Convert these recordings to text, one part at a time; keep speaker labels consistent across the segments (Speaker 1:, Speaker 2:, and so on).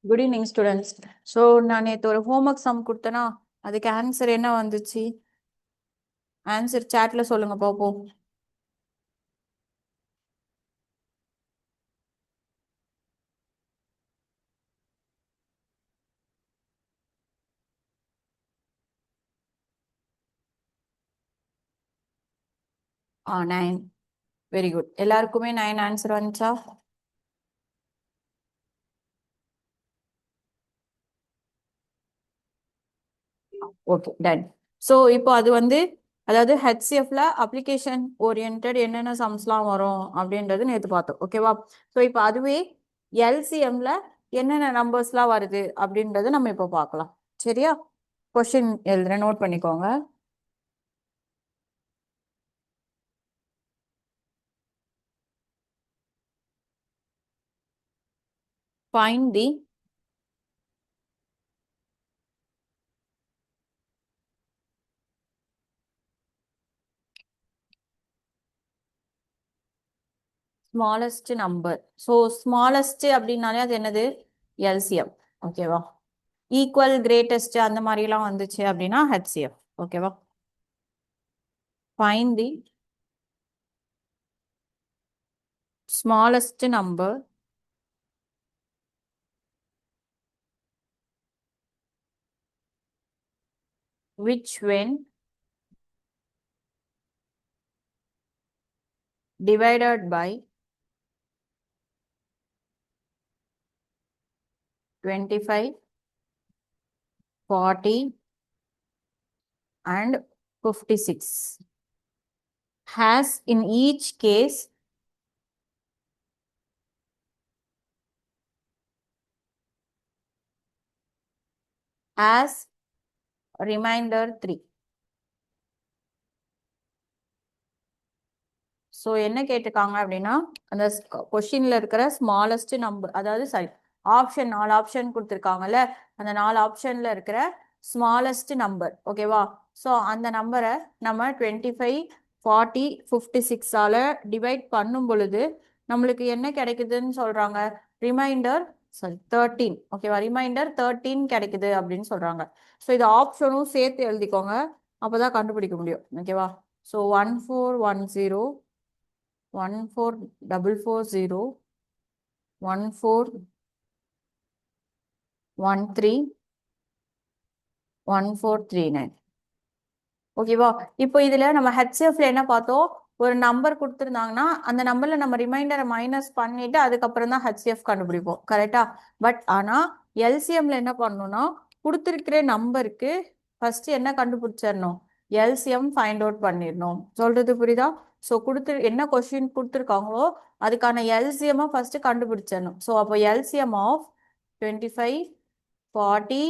Speaker 1: Good evening students. So நான் நேற்று ஒரு ஹோம்ஒர்க் சம் கொடுத்தேன்னா அதுக்கு ஆன்சர் என்ன வந்துச்சு? ஆன்சர் சாட்ல சொல்லுங்க பார்ப்போம். ஆ 9. Very good. எல்லாருக்குமே 9 ஆன்சர் வந்துச்சா? Okay, ton. ஸோ இப்போ அது வந்து அதாவது ஹெச்சிஎஃப்ல அப்ளிகேஷன் ஓரியன்ட் என்னென்ன சம்ஸ்லாம் வரும் அப்படின்றது நேற்று பார்த்தோம். ஓகேவா? ஸோ இப்போ அதுவே எல்சிஎம்ல என்னென்ன நம்பர்ஸ்லாம் வருது அப்படின்றத நம்ம இப்போ பார்க்கலாம். சரியா? கொஸ்டின் எழுதுறேன், நோட் பண்ணிக்கோங்க. Find the smallest number. So smallest அப்படின்னாலே அது என்னது? LCM. ஓகேவா? ஈக்குவல் கிரேட்டஸ்ட் அந்த மாதிரிலாம் வந்துச்சு அப்படின்னா HCF. ஓகேவா? Find the smallest number which when divided by 25, 40 and 56 has in each case as remainder 3. So என்ன கேட்டிருக்காங்க அப்படின்னா அந்த கொஸ்டின்ல இருக்கிற ஸ்மாலஸ்ட் நம்பர், அதாவது சாரி ஆப்ஷன் 4 ஆப்ஷன் கொடுத்துருக்காங்கல்ல, அந்த 4 ஆப்ஷன்ல இருக்கிற ஸ்மாலஸ்ட் நம்பர். ஓகேவா? ஸோ அந்த நம்பரை நம்ம 25, 40, 56ஆல டிவைட் பண்ணும் பொழுது நம்மளுக்கு என்ன கிடைக்குதுன்னு சொல்றாங்க? ரிமைண்டர் 13. ஓகேவா? ரிமைண்டர் 13 கிடைக்குது அப்படின்னு சொல்றாங்க. ஸோ இது ஆப்ஷனும் சேர்த்து எழுதிக்கோங்க, அப்போதான் கண்டுபிடிக்க முடியும். ஓகேவா? ஸோ 1410 14440 1413 1439. ஓகேவா? இப்போ இதுல நம்ம ஹெச்எஃப்ல என்ன பார்த்தோம்? ஒரு நம்பர் கொடுத்துருந்தாங்கன்னா அந்த நம்பர்ல நம்ம ரிமைண்டரை மைனஸ் பண்ணிட்டு அதுக்கப்புறம் தான் ஹெச்எஃப் கண்டுபிடிப்போம். கரெக்டா? பட் ஆனா எல்சிஎம்ல என்ன பண்ணணும்னா கொடுத்துருக்கிற நம்பருக்கு ஃபர்ஸ்ட் என்ன கண்டுபிடிச்சிடணும்? எல்சிஎம் ஃபைண்ட் அவுட் பண்ணிடணும். சொல்றது புரியுதா? ஸோ என்ன கொஸ்டின் கொடுத்துருக்காங்களோ அதுக்கான எல்சிஎம் ஃபர்ஸ்ட் கண்டுபிடிச்சிடணும். ஸோ அப்போ எல்சிஎம் ஆஃப் 25, 40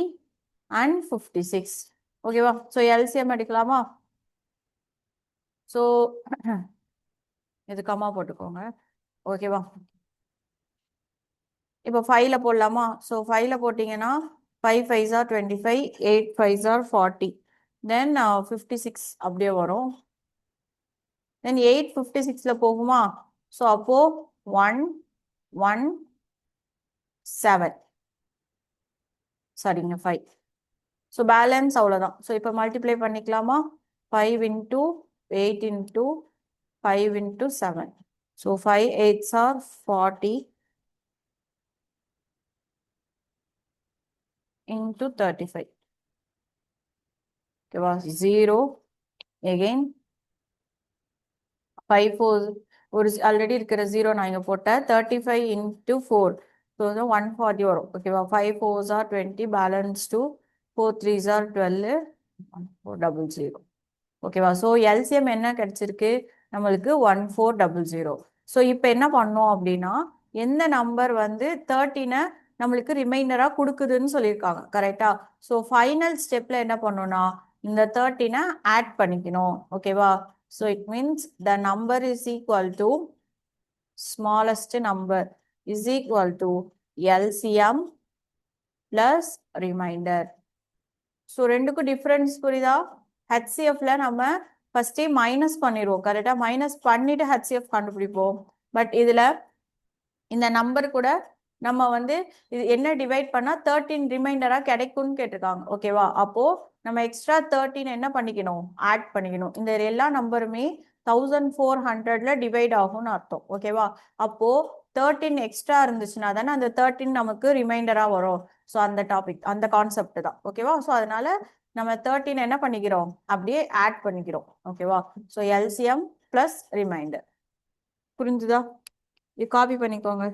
Speaker 1: and 56. ஓகேவா? ஸோ எல்சிஎம் எடுக்கலாமா? ஸோ இது கம்மா போட்டுக்கோங்க. ஓகேவா? இப்போ 5ல போடலாமா? ஸோ 5ல போட்டிங்கன்னா 5 5s are 25, 8 5s are 40, தென் 56 அப்படியே வரும். தென் 8 56ல போகுமா? ஸோ அப்போ 1 1 7, சரிங்க 5. ஸோ பேலன்ஸ் அவ்வளோதான். ஸோ இப்போ மல்டிப்ளை பண்ணிக்கலாமா? 5 into 8 into 5 into 7. So 5 8s are 40 into 35. Okay, was 0 again 5 4 ஒரு ஆல்ரெடி இருக்கிற 0 நான் இங்க போட்டேன். 35 into 4, so 140 வரும். ஓகேவா? 5 4s are 20, balance 2, 4 3s are 12, 1400. ஓகேவா? ஸோ எல்சிஎம் என்ன கிடைச்சிருக்கு நம்மளுக்கு? 1400. ஸோ இப்போ என்ன பண்ணோம் அப்படின்னா எந்த நம்பர் வந்து 13 நம்மளுக்கு ரிமைண்டரா கொடுக்குதுன்னு சொல்லியிருக்காங்க. கரெக்டா? ஸோ ஃபைனல் ஸ்டெப்ல என்ன பண்ணணும்னா இந்த 13 ஆட் பண்ணிக்கணும். ஓகேவா? So it means the number is equal to smallest number is equal to LCM plus reminder. So ரெண்டுக்கும் டிஃபரன்ஸ் புரியுதா? ஹெச்சிஎஃப்ல நம்ம ஃபர்ஸ்டே மைனஸ் பண்ணிடுவோம். கரெக்டா? மைனஸ் பண்ணிட்டு ஹெச்சிஎஃப் கண்டுபிடிப்போம். பட் இதுல இந்த நம்பர் கூட நம்ம வந்து இது என்ன டிவைட் பண்ணா 13 ரிமைண்டரா கிடைக்கும்னு கேட்டிருக்காங்க. ஓகேவா? அப்போ நம்ம எக்ஸ்ட்ரா 13 என்ன பண்ணிக்கணும்? ஆட் பண்ணிக்கணும். இந்த எல்லா நம்பருமே 1400ல டிவைட் ஆகும்னு அர்த்தம். ஓகேவா? அப்போ 13 எக்ஸ்ட்ரா இருந்துச்சுன்னா தானே அந்த 13 நமக்கு ரிமைண்டரா வரும். ஸோ அந்த டாபிக் அந்த கான்செப்ட் தான். ஓகேவா? ஸோ அதனால நம்ம 13 என்ன பண்ணிக்கிறோம்? அப்படியே ஆட் பண்ணிக்கிறோம். ஓகேவா? So LCM plus reminder. புரிஞ்சுதா? இது காப்பி பண்ணிக்கோங்க.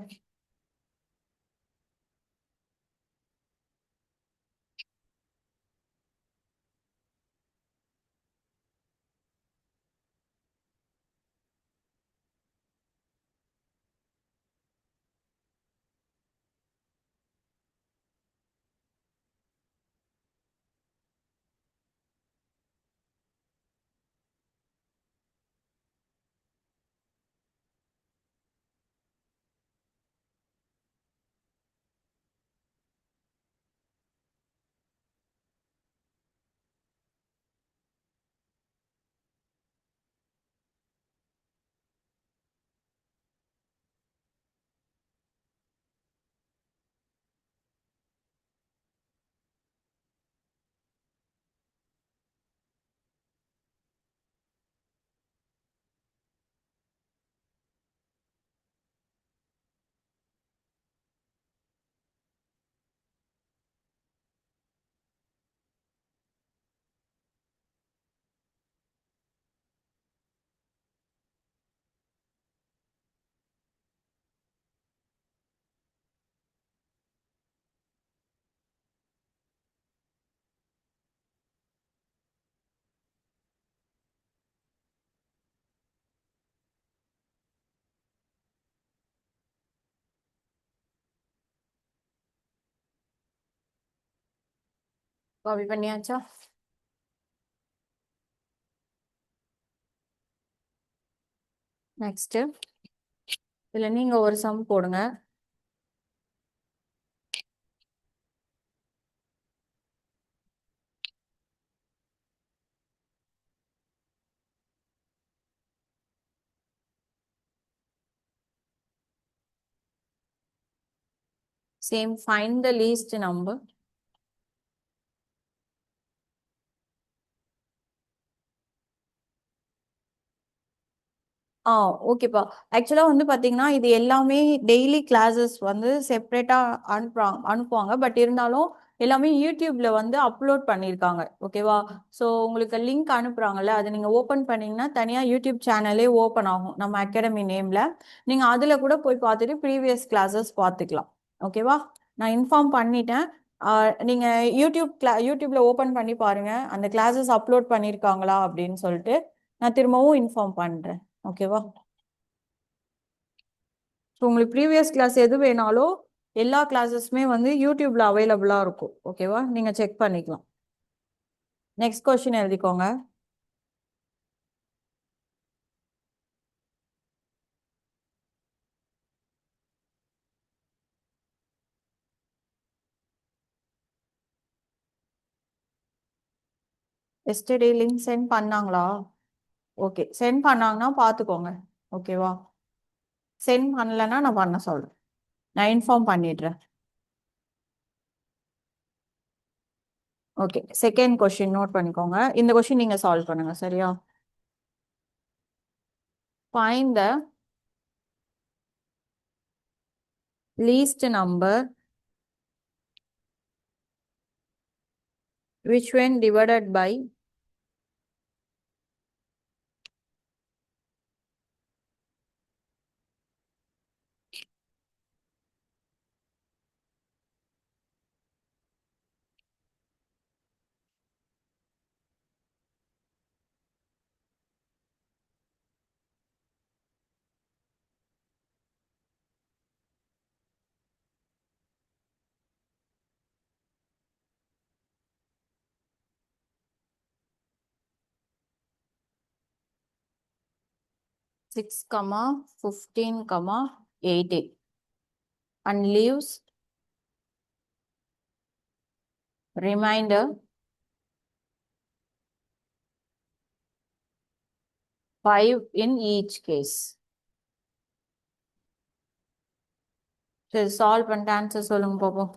Speaker 1: காப்பி பண்ணியாச்சா? நெக்ஸ்ட் இதுல நீங்க ஒரு சம் போடுங்க. Same find the least number. ஓகேப்பா. ஆக்சுவலா வந்து பாத்தீங்கன்னா இது எல்லாமே டெய்லி கிளாஸஸ் வந்து செப்பரேட்டா அனுப்புவாங்க. பட் இருந்தாலும் எல்லாமே யூடியூப்ல வந்து அப்லோட் பண்ணியிருக்காங்க. ஓகேவா? ஸோ உங்களுக்கு லிங்க் அனுப்புறாங்கல்ல, அதை நீங்க ஓபன் பண்ணீங்கன்னா தனியா யூடியூப் சேனலே ஓபன் ஆகும் நம்ம அகாடமி நேம்ல. நீங்க அதுல கூட போய் பார்த்துட்டு ப்ரீவியஸ் கிளாஸஸ் பார்த்துக்கலாம். ஓகேவா? நான் இன்ஃபார்ம் பண்ணிட்டேன். நீங்க யூடியூப்ல ஓபன் பண்ணி பாருங்க அந்த கிளாஸஸ் அப்லோட் பண்ணியிருக்காங்களா அப்படின்னு சொல்லிட்டு. நான் திரும்பவும் இன்ஃபார்ம் பண்றேன். ஓகேவா? ஸோ உங்களுக்கு ப்ரீவியஸ் கிளாஸ் எது வேணாலும் எல்லா கிளாஸஸுமே வந்து யூடியூப்ல அவைலபிளா இருக்கும். ஓகேவா? நீங்க செக் பண்ணிக்கலாம். நெக்ஸ்ட் கொஸ்டின் எழுதிக்கோங்க. எஸ்டர்டே லிங்க் சென்ட் பண்ணாங்களா? ஓகே, சென்ட் பண்ணாங்கன்னா பார்த்துக்கோங்க. ஓகேவா? சென்ட் பண்ணலன்னா நான் பண்ண சொல்றேன். நான் இன்ஃபார்ம் பண்ணிடுறேன். ஓகே, செகண்ட் கொஸ்டின் நோட் பண்ணிக்கோங்க. இந்த கொஸ்டின் நீங்க சால்வ் பண்ணுங்க. சரியா? Find the least number which when divided by six, 15, 18 and leaves remainder 5 in each case. சரி சால்வ் பண்ணிட்டு ஆன்சர் சொல்லுங்க பாப்போம்.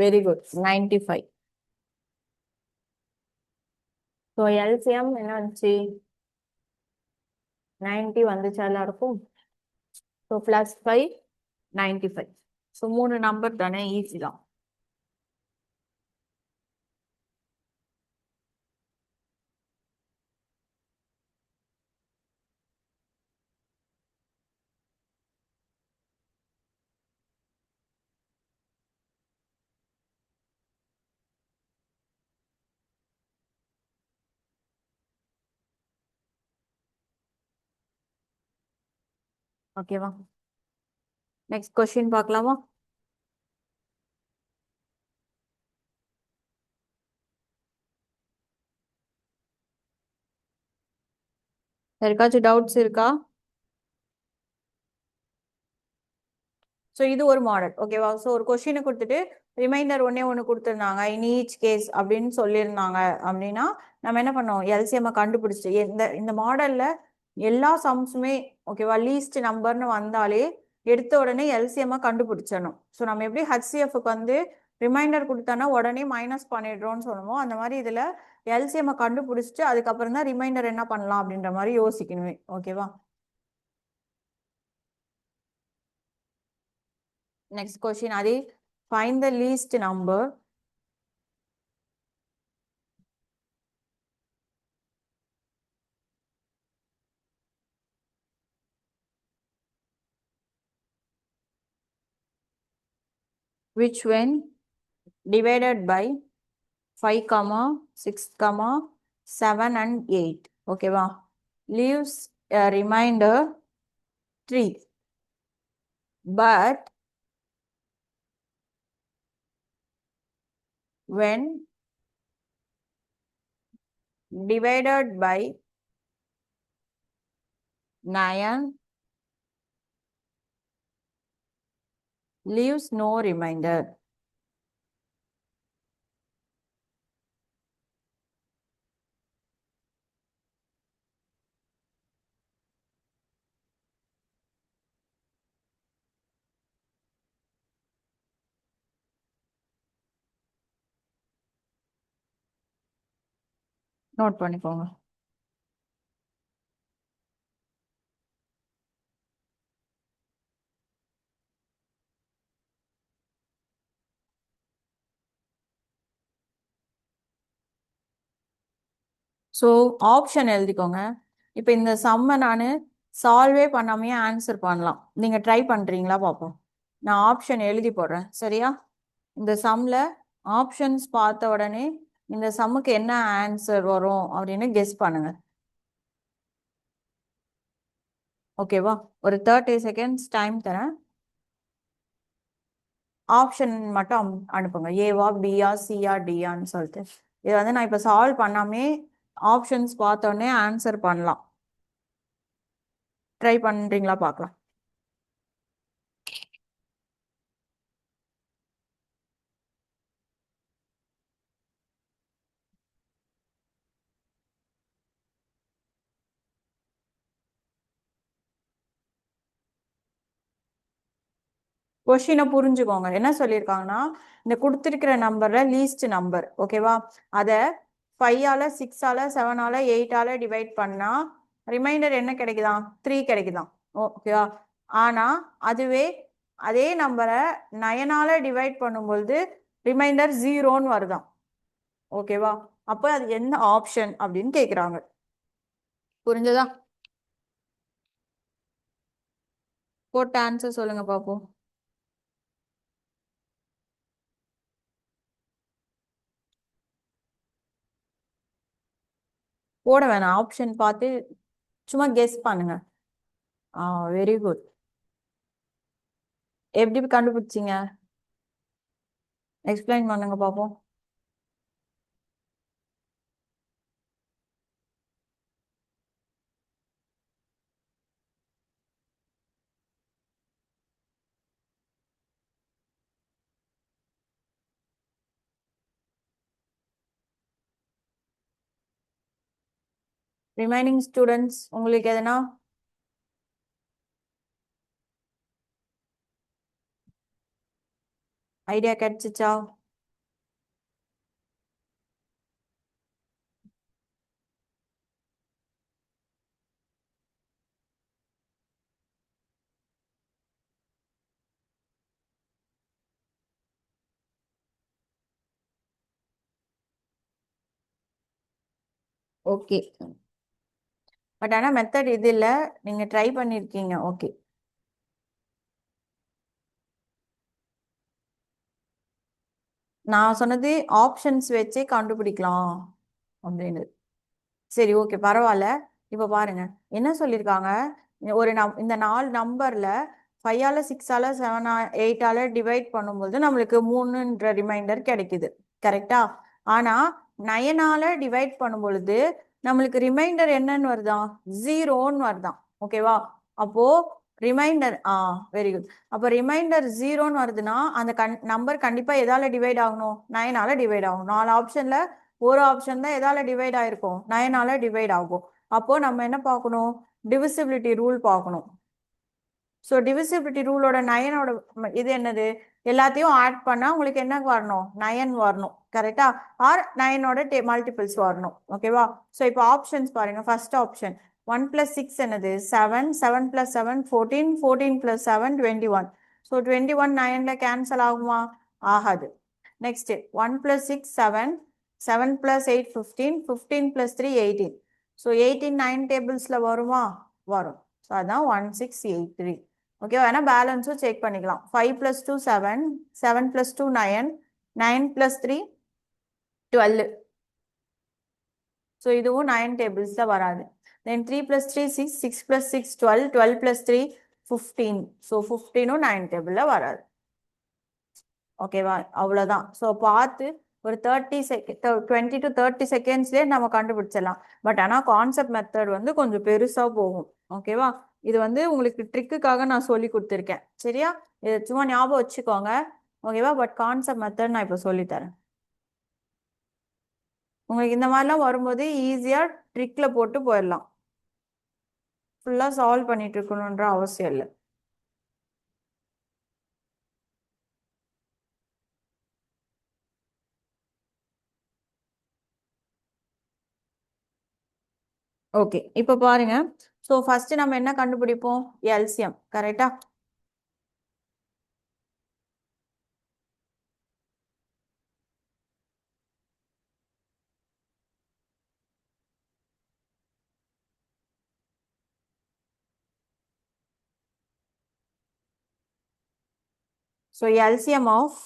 Speaker 1: Very good 95. ஸோ எல்சிஎம் என்ன வந்துச்சு 90 வந்துச்சு எல்லாருக்கும். So plus 5 95. ஸோ 3 நம்பர் தானே, ஈஸி தான். ஓகேவா? நெக்ஸ்ட் கொஸ்டின் பார்க்கலாமா? யாருக்காச்சும் டவுட்ஸ் இருக்கா? ஸோ இது ஒரு மாடல். ஓகேவா? ஸோ ஒரு கொஸ்டினை கொடுத்துட்டு ரிமைண்டர் ஒன்று கொடுத்துருந்தாங்க இன் ஈச் கேஸ் அப்படின்னு சொல்லியிருந்தாங்க. அப்படின்னா நம்ம என்ன பண்ணோம், எல்சிஎம் கண்டுபிடிச்சிட்டு இந்த மாடல்ல எல்லா சம்ஸுமே ஓகேவா லீஸ்ட் நம்பர்னு வந்தாலே எடுத்த உடனே எல்சிஎம் கண்டுபிடிச்சிடணும். ஸோ நம்ம எப்படி ஹச்சிஎஃப்க்கு வந்து ரிமைண்டர் கொடுத்தோன்னா உடனே மைனஸ் பண்ணிடுறோம்னு சொல்லுவோம், அந்த மாதிரி இதில் எல்சிஎம் கண்டுபிடிச்சிட்டு அதுக்கப்புறம் தான் ரிமைண்டர் என்ன பண்ணலாம் அப்படின்ற மாதிரி யோசிக்கணுமே. ஓகேவா? Next question, Adi. Find the least number which when divided by 5, 6, 7 and 8. Okay, wow. Leaves a remainder 3. But when divided by 9 leaves no remainder. Note பண்ணிக்கோங்க. ஸோ ஆப்ஷன் எழுதிக்கோங்க. இப்போ இந்த சம்மை நான் சால்வே பண்ணாமையே ஆன்சர் பண்ணலாம். நீங்கள் ட்ரை பண்ணுறீங்களா பார்ப்போம். நான் ஆப்ஷன் எழுதி போடுறேன், சரியா? இந்த சம்மில் ஆப்ஷன்ஸ் பார்த்த உடனே இந்த சம்முக்கு என்ன ஆன்சர் வரும் அப்படின்னு கெஸ் பண்ணுங்க. ஓகேவா? ஒரு 30 செகண்ட்ஸ் டைம் தரேன். ஆப்ஷன் மட்டும் அனுப்புங்க, ஏவா பியா சியா டியான்னு சொல்லிட்டு. இதை வந்து நான் இப்போ சால்வ் பண்ணாமே ஆப்ஷன்ஸ் பார்த்தோடனே ஆன்சர் பண்ணலாம். ட்ரை பண்ணுறீங்களா பார்க்கலாம். கொஷினை புரிஞ்சுக்கோங்க. என்ன சொல்லியிருக்காங்கன்னா, இந்த கொடுத்துருக்கிற நம்பரில் லீஸ்ட் நம்பர் ஓகேவா, அதை 5ஆல் 6ஆல் 7ஆல் 8ஆல் டிவைட் பண்ணால் ரிமைண்டர் என்ன கிடைக்குதான், 3 கிடைக்குதான் ஓகேவா. ஆனால் அதுவே அதே நம்பரை 9ஆல் டிவைட் பண்ணும்பொழுது ரிமைண்டர் 0ன்னு வருதான் ஓகேவா. அப்போ அது என்ன ஆப்ஷன் அப்படின்னு கேட்குறாங்க. புரிஞ்சதா? போட்ட ஆன்சர் சொல்லுங்க பார்ப்போம். போட வேணாம், ஆப்ஷன் பார்த்து சும்மா கெஸ் பண்ணுங்க. Very good. எப்படி கண்டுபிடிச்சிங்க, எக்ஸ்பிளைன் பண்ணுங்க பார்ப்போம். ரிமைனிங் ஸ்டூடெண்ட்ஸ் உங்களுக்கு எதனா ஐடியா கிடைச்சிச்சா? ஓகே, பட் ஆனால் மெத்தட் இது இல்லை, நீங்கள் ட்ரை பண்ணியிருக்கீங்க. ஓகே, நான் சொன்னது ஆப்ஷன்ஸ் வச்சே கண்டுபிடிக்கலாம் அப்படின்னு. சரி ஓகே பரவாயில்ல. இப்போ பாருங்க என்ன சொல்லியிருக்காங்க. இந்த 4 நம்பர்ல 5ஆல் 6ஆல் 7 8ஆல் டிவைட் பண்ணும்போது நம்மளுக்கு 3ன்ற ரிமைண்டர் கிடைக்குது கரெக்டா. ஆனா 9ஆல் டிவைட் பண்ணும் பொழுது நம்மளுக்கு ரிமைண்டர் என்னன்னு வருதான், 0ன்னு வருதான் ஓகேவா. அப்போ ரிமைண்டர் வெரி குட். அப்போ ரிமைண்டர் 0ன்னு வருதுன்னா அந்த நம்பர் கண்டிப்பா எதால டிவைட் ஆகணும், 9ஆல் டிவைட் ஆகும். 4 ஆப்ஷன்ல ஒரு ஆப்ஷன் தான் எதால டிவைட் ஆயிருக்கும், 9ஆல் டிவைட் ஆகும். அப்போ நம்ம என்ன பார்க்கணும், டிவிசிபிலிட்டி ரூல் பார்க்கணும். ஸோ டிவிசிபிலிட்டி ரூலோட 9ஓட இது என்னது, எல்லாத்தையும் ஆட் பண்ணால் உங்களுக்கு என்ன வரணும், 9 வரணும் கரெக்டா. ஆர் 9ஓட மல்டிபிள்ஸ் வரணும் ஓகேவா. ஸோ இப்போ ஆப்ஷன்ஸ் பாருங்க. ஃபர்ஸ்ட் ஆப்ஷன் 1 + 6 என்னது 7, 7 + 7 14, 14 + 7 21. ஸோ 21 9ல கேன்சல் ஆகுமா, ஆகாது. நெக்ஸ்ட் 1 + 6 7, 7 + 8 15, 15 + 3 18. ஸோ 18 9 டேபிள்ஸ்ல வருமா, வரும். ஸோ அதான் 1683 ஓகேவா. வேணா பேலன்ஸும் செக் பண்ணிக்கலாம். 5 + 2 7, 7 + 2 9, 9 + 3 12. ஸோ இதுவும் 9 டேபிள்ஸ்ல வராது. தென் 3 + 3 6, 6 + 6 12, 12 + 3 15. ஸோ 15ம் 9 டேபிள்ல வராது ஓகேவா. அவ்வளோதான். ஸோ பார்த்து ஒரு 30 செகண்ட் 20 to 30 செகண்ட்ஸ்லேயே நம்ம கண்டுபிடிச்சிடலாம். பட் ஆனால் கான்செப்ட் மெத்தட் வந்து கொஞ்சம் பெருசாக போகும் ஓகேவா. இது வந்து உங்களுக்கு ட்ரிக்குக்காக நான் சொல்லி கொடுத்துருக்கேன் சரியா. இதை சும்மா ஞாபகம் வச்சுக்கோங்க ஓகேவா. பட் கான்செப்ட் மெத்தட் நான் இப்போ சொல்லித்தரேன். உங்களுக்கு இந்த மாதிரிலாம் வரும்போது ஈஸியாக ட்ரிக்கில் போட்டு போயிடலாம். ஃபுல்லாக சால்வ் பண்ணிட்டு இருக்கணுன்ற அவசியம் இல்லை. ஓகே இப்போ பாருங்க. ஸோ ஃபர்ஸ்ட் நம்ம என்ன கண்டுபிடிப்போம், எல்சிஎம் கரெக்டா. So LCM of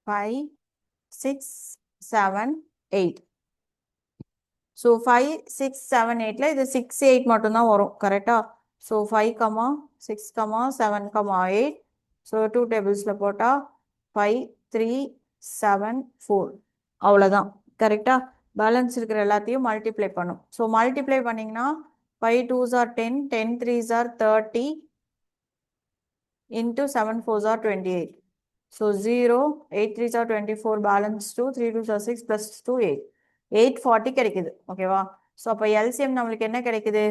Speaker 1: 5 6 7 8. ஸோ 5 6 7 8ல இது 6 8 மட்டும்தான் வரும் கரெக்டா. ஸோ 5 6 7 8. ஸோ 2 டேபிள்ஸில் போட்டால் 5 3 7 4 அவ்வளோதான் கரெக்டா. பேலன்ஸ் இருக்கிற எல்லாத்தையும் மல்டிப்ளை பண்ணும். ஸோ மல்டிப்ளை பண்ணிங்கன்னா 5 2s are 10, 10 3s are 30 into 7 4s are 28. So 0, 8 3s are 24, balance 2, 3 2s are 6 plus 2 8. 840 கிடைக்குது. ஓகேவா? ஸோ அப்போ எல்சிஎம் நம்மளுக்கு என்ன கிடைக்குது?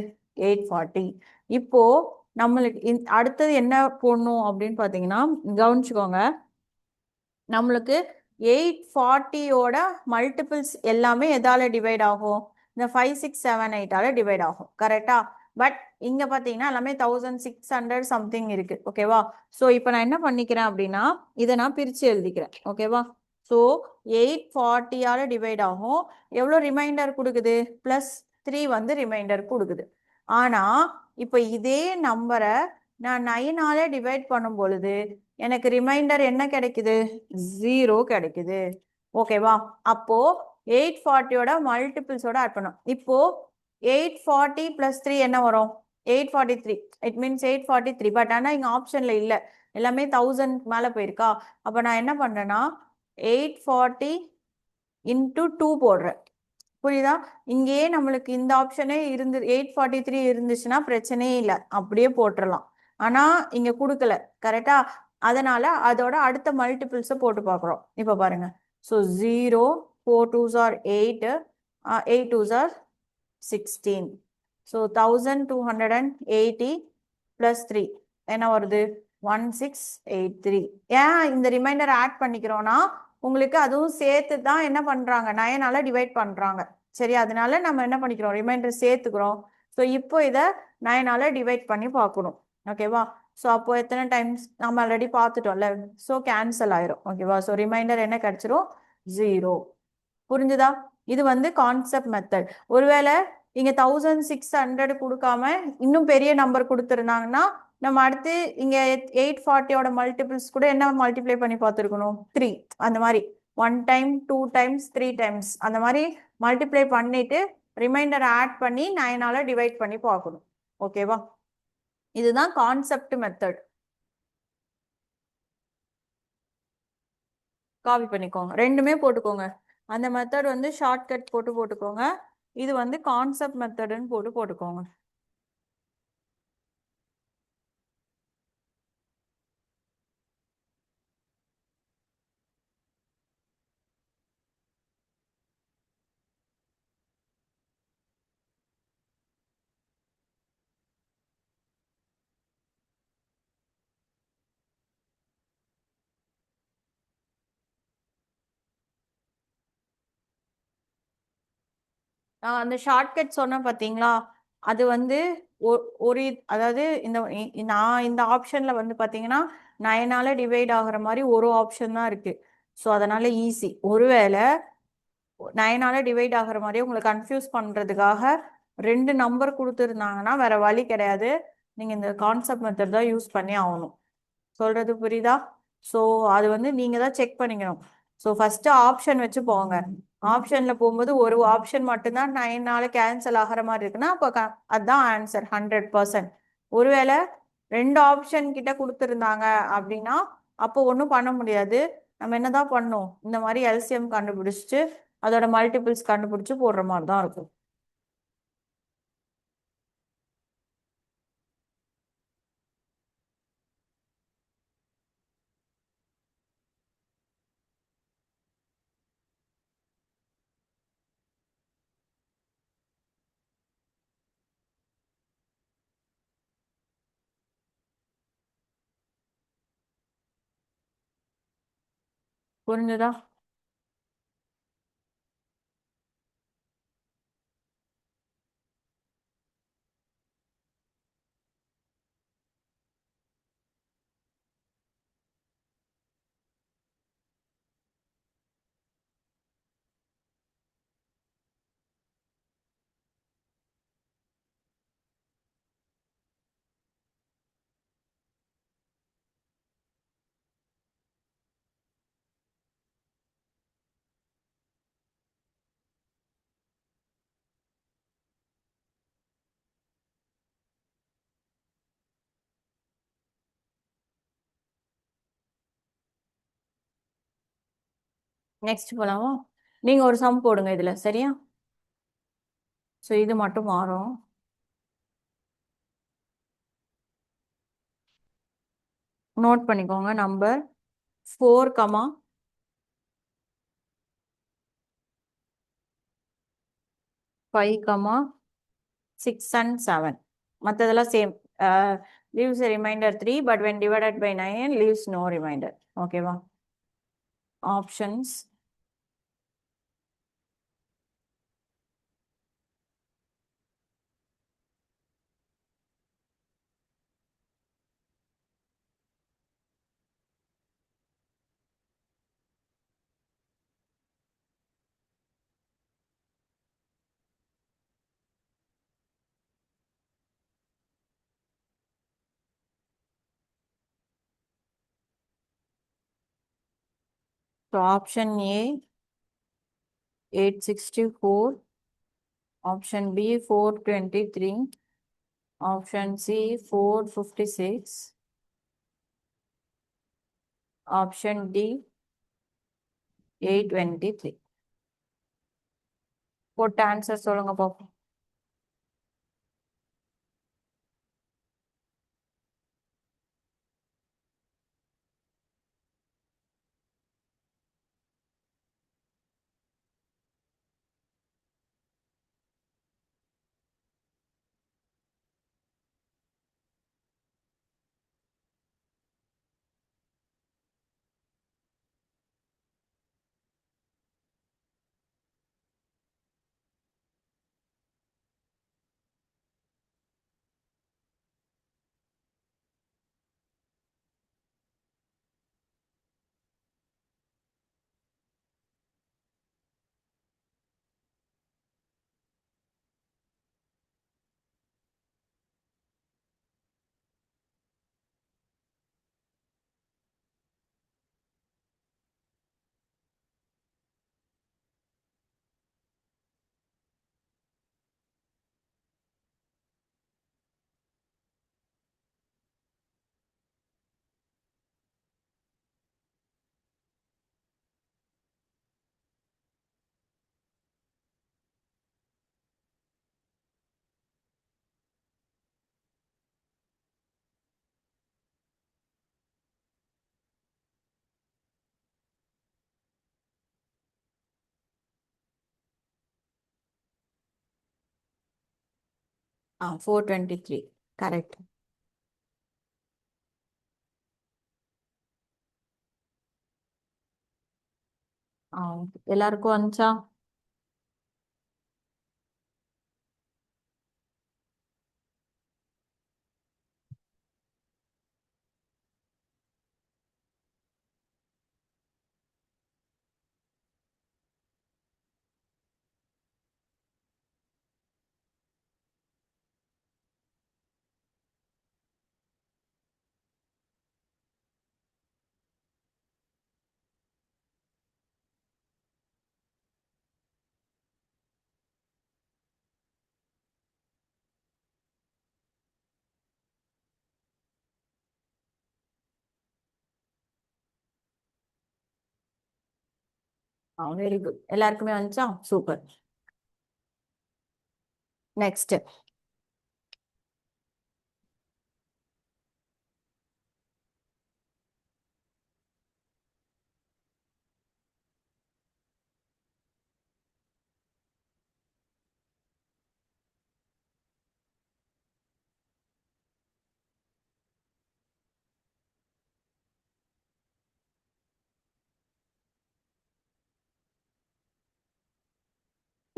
Speaker 1: 840. இப்போ நம்மளுக்கு அடுத்தது என்ன போடணும் அப்படின்னு பார்த்தீங்கன்னா கவனிச்சுக்கோங்க. நம்மளுக்கு 840யோட மல்டிபிள்ஸ் எல்லாமே எதால டிவைட் ஆகும்? இந்த 5 6 7 8ஆல டிவைட் ஆகும். கரெக்டா? பட் இங்க பாத்தீங்கன்னா எல்லாமே 1600 சம்திங் இருக்கு. ஓகேவா? ஸோ இப்போ நான் என்ன பண்ணிக்கிறேன் அப்படின்னா இதை நான் பிரிச்சு எழுதிக்கிறேன். ஓகேவா? ஸோ 840ஆல டிவைட் ஆகும். எவ்வளோ ரிமைண்டர் கொடுக்குது? +3 வந்து ரிமைண்டர் கொடுக்குது. ஆனா இப்போ இதே நம்பரை நான் 9ஆல டிவைட் பண்ணும் பொழுது எனக்கு ரிமைண்டர் என்ன கிடைக்குது? 0 கிடைக்குது. ஓகேவா? அப்போ 840யோட மல்டிபிள்ஸோட ஆட் பண்ணும். இப்போ 840 + 3 என்ன வரும்? 843. It means 843. பட் ஆனால் இங்கே ஆப்ஷனில் இல்லை, எல்லாமே 1000 மேலே போயிருக்கா. அப்போ நான் என்ன பண்ணுறேன்னா 840 × 2 போடுறேன். புரியுதா? இங்கேயே நம்மளுக்கு இந்த ஆப்ஷனே 843 இருந்துச்சுன்னா பிரச்சனையே இல்லை, அப்படியே போட்டுடலாம். ஆனால் இங்கே கொடுக்கல. கரெக்டா? அதனால அதோட அடுத்த மல்டிபிள்ஸை போட்டு பார்க்குறோம். இப்போ பாருங்க. So 0, 4 2s are 8, 8 2s are 16. So 1280 + 3 என்ன வருது? 1683. ஏன் இந்த ரிமைண்டர் ஆட் பண்ணிக்கிறோம்னா உங்களுக்கு அதுவும் சேர்த்து தான் என்ன பண்றாங்க? 9ஆல டிவைட் பண்றாங்க. சரி, அதனால நம்ம என்ன பண்ணிக்கிறோம்? ரிமைண்டர் சேர்த்துக்கிறோம். ஸோ இப்போ இதை 9ஆல டிவைட் பண்ணி பார்க்கணும். ஓகேவா? ஸோ அப்போ எத்தனை டைம்ஸ் நம்ம ஆல்ரெடி பார்த்துட்டோம்ல. ஸோ கேன்சல் ஆயிரும். ஓகேவா? ஸோ ரிமைண்டர் என்ன கிடைச்சிரும்? 0. புரிஞ்சுதா? இது வந்து கான்செப்ட் மெத்தட். ஒருவேளை இங்க 1600 கொடுக்காம இன்னும் பெரிய நம்பர் கொடுத்துருந்தாங்கன்னா நம்ம அடுத்து இங்க 840யோட மல்டிபிள்ஸ் கூட என்ன மல்டிப்ளை பண்ணி பார்த்துருக்கணும்? 3. அந்த மாதிரி 1 டைம் 2 டைம்ஸ் 3 டைம்ஸ் அந்த மாதிரி மல்டிப்ளை பண்ணிட்டு ரிமைண்டர் ஆட் பண்ணி 9ஆல டிவைட் பண்ணி பார்க்கணும். ஓகேவா? இதுதான் கான்செப்ட் மெத்தட். காப்பி பண்ணிக்கோங்க, ரெண்டுமே போட்டுக்கோங்க. அந்த மெத்தட் வந்து ஷார்ட்கட் போட்டுக்கோங்க. இது வந்து கான்செப்ட் மெத்தடுன்னு போட்டுக்கோங்க. அந்த ஷார்ட்கட் சொன்னேன் பார்த்தீங்களா? அது வந்து ஒரு அதாவது நான் இந்த ஆப்ஷன்ல வந்து பார்த்தீங்கன்னா 9ஆல டிவைட் ஆகுற மாதிரி ஒரு ஆப்ஷன் தான் இருக்கு. ஸோ அதனால ஈஸி. ஒருவேளை 9ஆல டிவைட் ஆகுற மாதிரி உங்களை கன்ஃபியூஸ் பண்ணுறதுக்காக 2 நம்பர் கொடுத்துருந்தாங்கன்னா வேற வழி கிடையாது, நீங்கள் இந்த கான்செப்ட் மெத்தட் தான் யூஸ் பண்ணி ஆகணும். சொல்றது புரியுதா? ஸோ அது வந்து நீங்க தான் செக் பண்ணிக்கணும். ஸோ ஃபர்ஸ்ட் ஆப்ஷன் வச்சு போங்க. ஆப்ஷன்ல போகும்போது ஒரு ஆப்ஷன் மட்டும்தான் 9ஆல கேன்சல் ஆகிற மாதிரி இருக்குன்னா அப்போ அதுதான் ஆன்சர் 100%. ஒருவேளை 2 ஆப்ஷன் கிட்ட கொடுத்துருந்தாங்க அப்படின்னா அப்போ ஒன்றும் பண்ண முடியாது. நம்ம என்னதான் பண்ணோம்? இந்த மாதிரி எல்சிஎம் கண்டுபிடிச்சிட்டு அதோட மல்டிபிள்ஸ் கண்டுபிடிச்சு போடுற மாதிரி தான் இருக்கும். புரிஞ்சுதா? நெக்ஸ்ட் போலாமா? நீங்க ஒரு சம் போடுங்க இதுல, சரியா? ஸோ இது மட்டும் மாறும். நோட் பண்ணிக்கோங்க. Number 4, 5, 6 and 7. மற்றதெல்லாம் same. Leaves a remainder 3, but when divided by 9 leaves no remainder. ஓகேவா? Options. So option A 864, option B 423, option C 456, option D 823. போட்ட ஆன்சர் சொல்லுங்க பார்ப்போம். ஆ 423 கரெக்ட். ஆ எல்லாருக்கும் வந்துச்சா? Very good. எல்லாருக்குமே வந்துச்சா? சூப்பர். நெக்ஸ்ட்.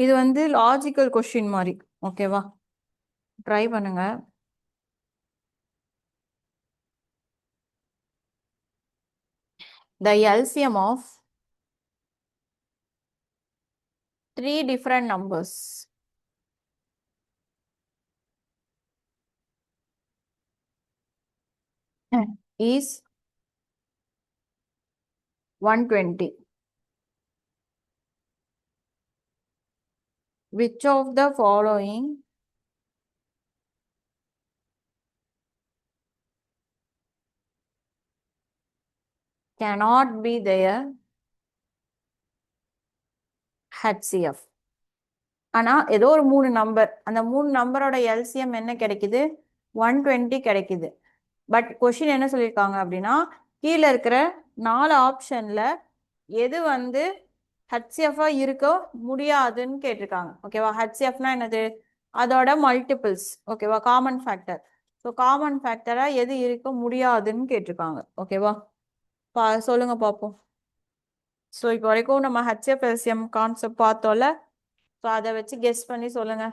Speaker 1: இது வந்து லாஜிக்கல் கொஸ்டின் மாதிரி. ஓகேவா? ட்ரை பண்ணுங்க. The LCM of three different numbers is 120. Which of the following cannot be there HCF. ஆனா ஏதோ ஒரு 3 நம்பர், அந்த 3 நம்பரோட எல்சிஎம் என்ன கிடைக்குது? 120 கிடைக்குது. பட் கொஷின் என்ன சொல்லியிருக்காங்க அப்படின்னா, கீழே இருக்கிற 4 ஆப்ஷன்ல எது வந்து ஹெச்சிஎஃப்ஆ இருக்க முடியாதுன்னு கேட்டிருக்காங்க. ஓகேவா? ஹெச்சிஎஃப்னா என்னது? அதோட மல்டிபிள்ஸ். ஓகேவா? Common factor. ஸோ காமன் ஃபேக்டரா எது இருக்க முடியாதுன்னு கேட்டிருக்காங்க. ஓகேவா? சொல்லுங்க பார்ப்போம். ஸோ இப்போ வரைக்கும் நம்ம ஹெச்எஃப் எல்சிஎம் கான்செப்ட் பார்த்தோம்ல. ஸோ அதை வச்சு கெஸ் பண்ணி சொல்லுங்க.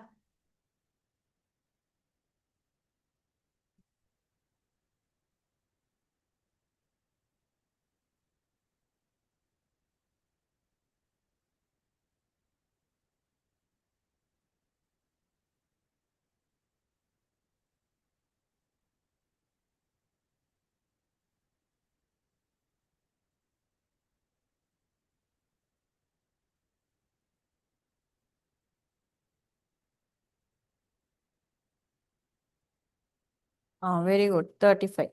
Speaker 1: Very good. 35.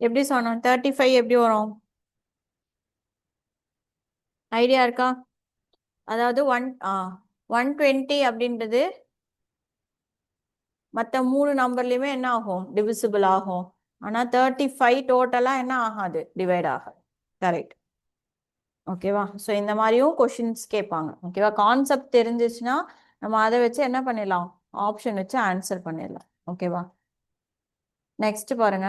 Speaker 1: எப்படி சொன்னோம்? 35 எப்படி வரும்? ஐடியா இருக்கா? அதாவது 120 அப்படின்றது மற்ற 3 நம்பர்லையுமே என்ன ஆகும்? டிவிசிபிள் ஆகும். ஆனால் 35 டோட்டலாக என்ன ஆகாது? டிவைட் ஆகாது. கரெக்ட். ஓகேவா? ஸோ இந்த மாதிரியும் கொஷின்ஸ் கேட்பாங்க. ஓகேவா? கான்செப்ட் தெரிஞ்சிச்சுன்னா நம்ம அதை வச்சு என்ன பண்ணிடலாம்? ஆப்ஷன் வச்சு ஆன்சர் பண்ணிடலாம். ஓகேவா? நெக்ஸ்ட் பாருங்க.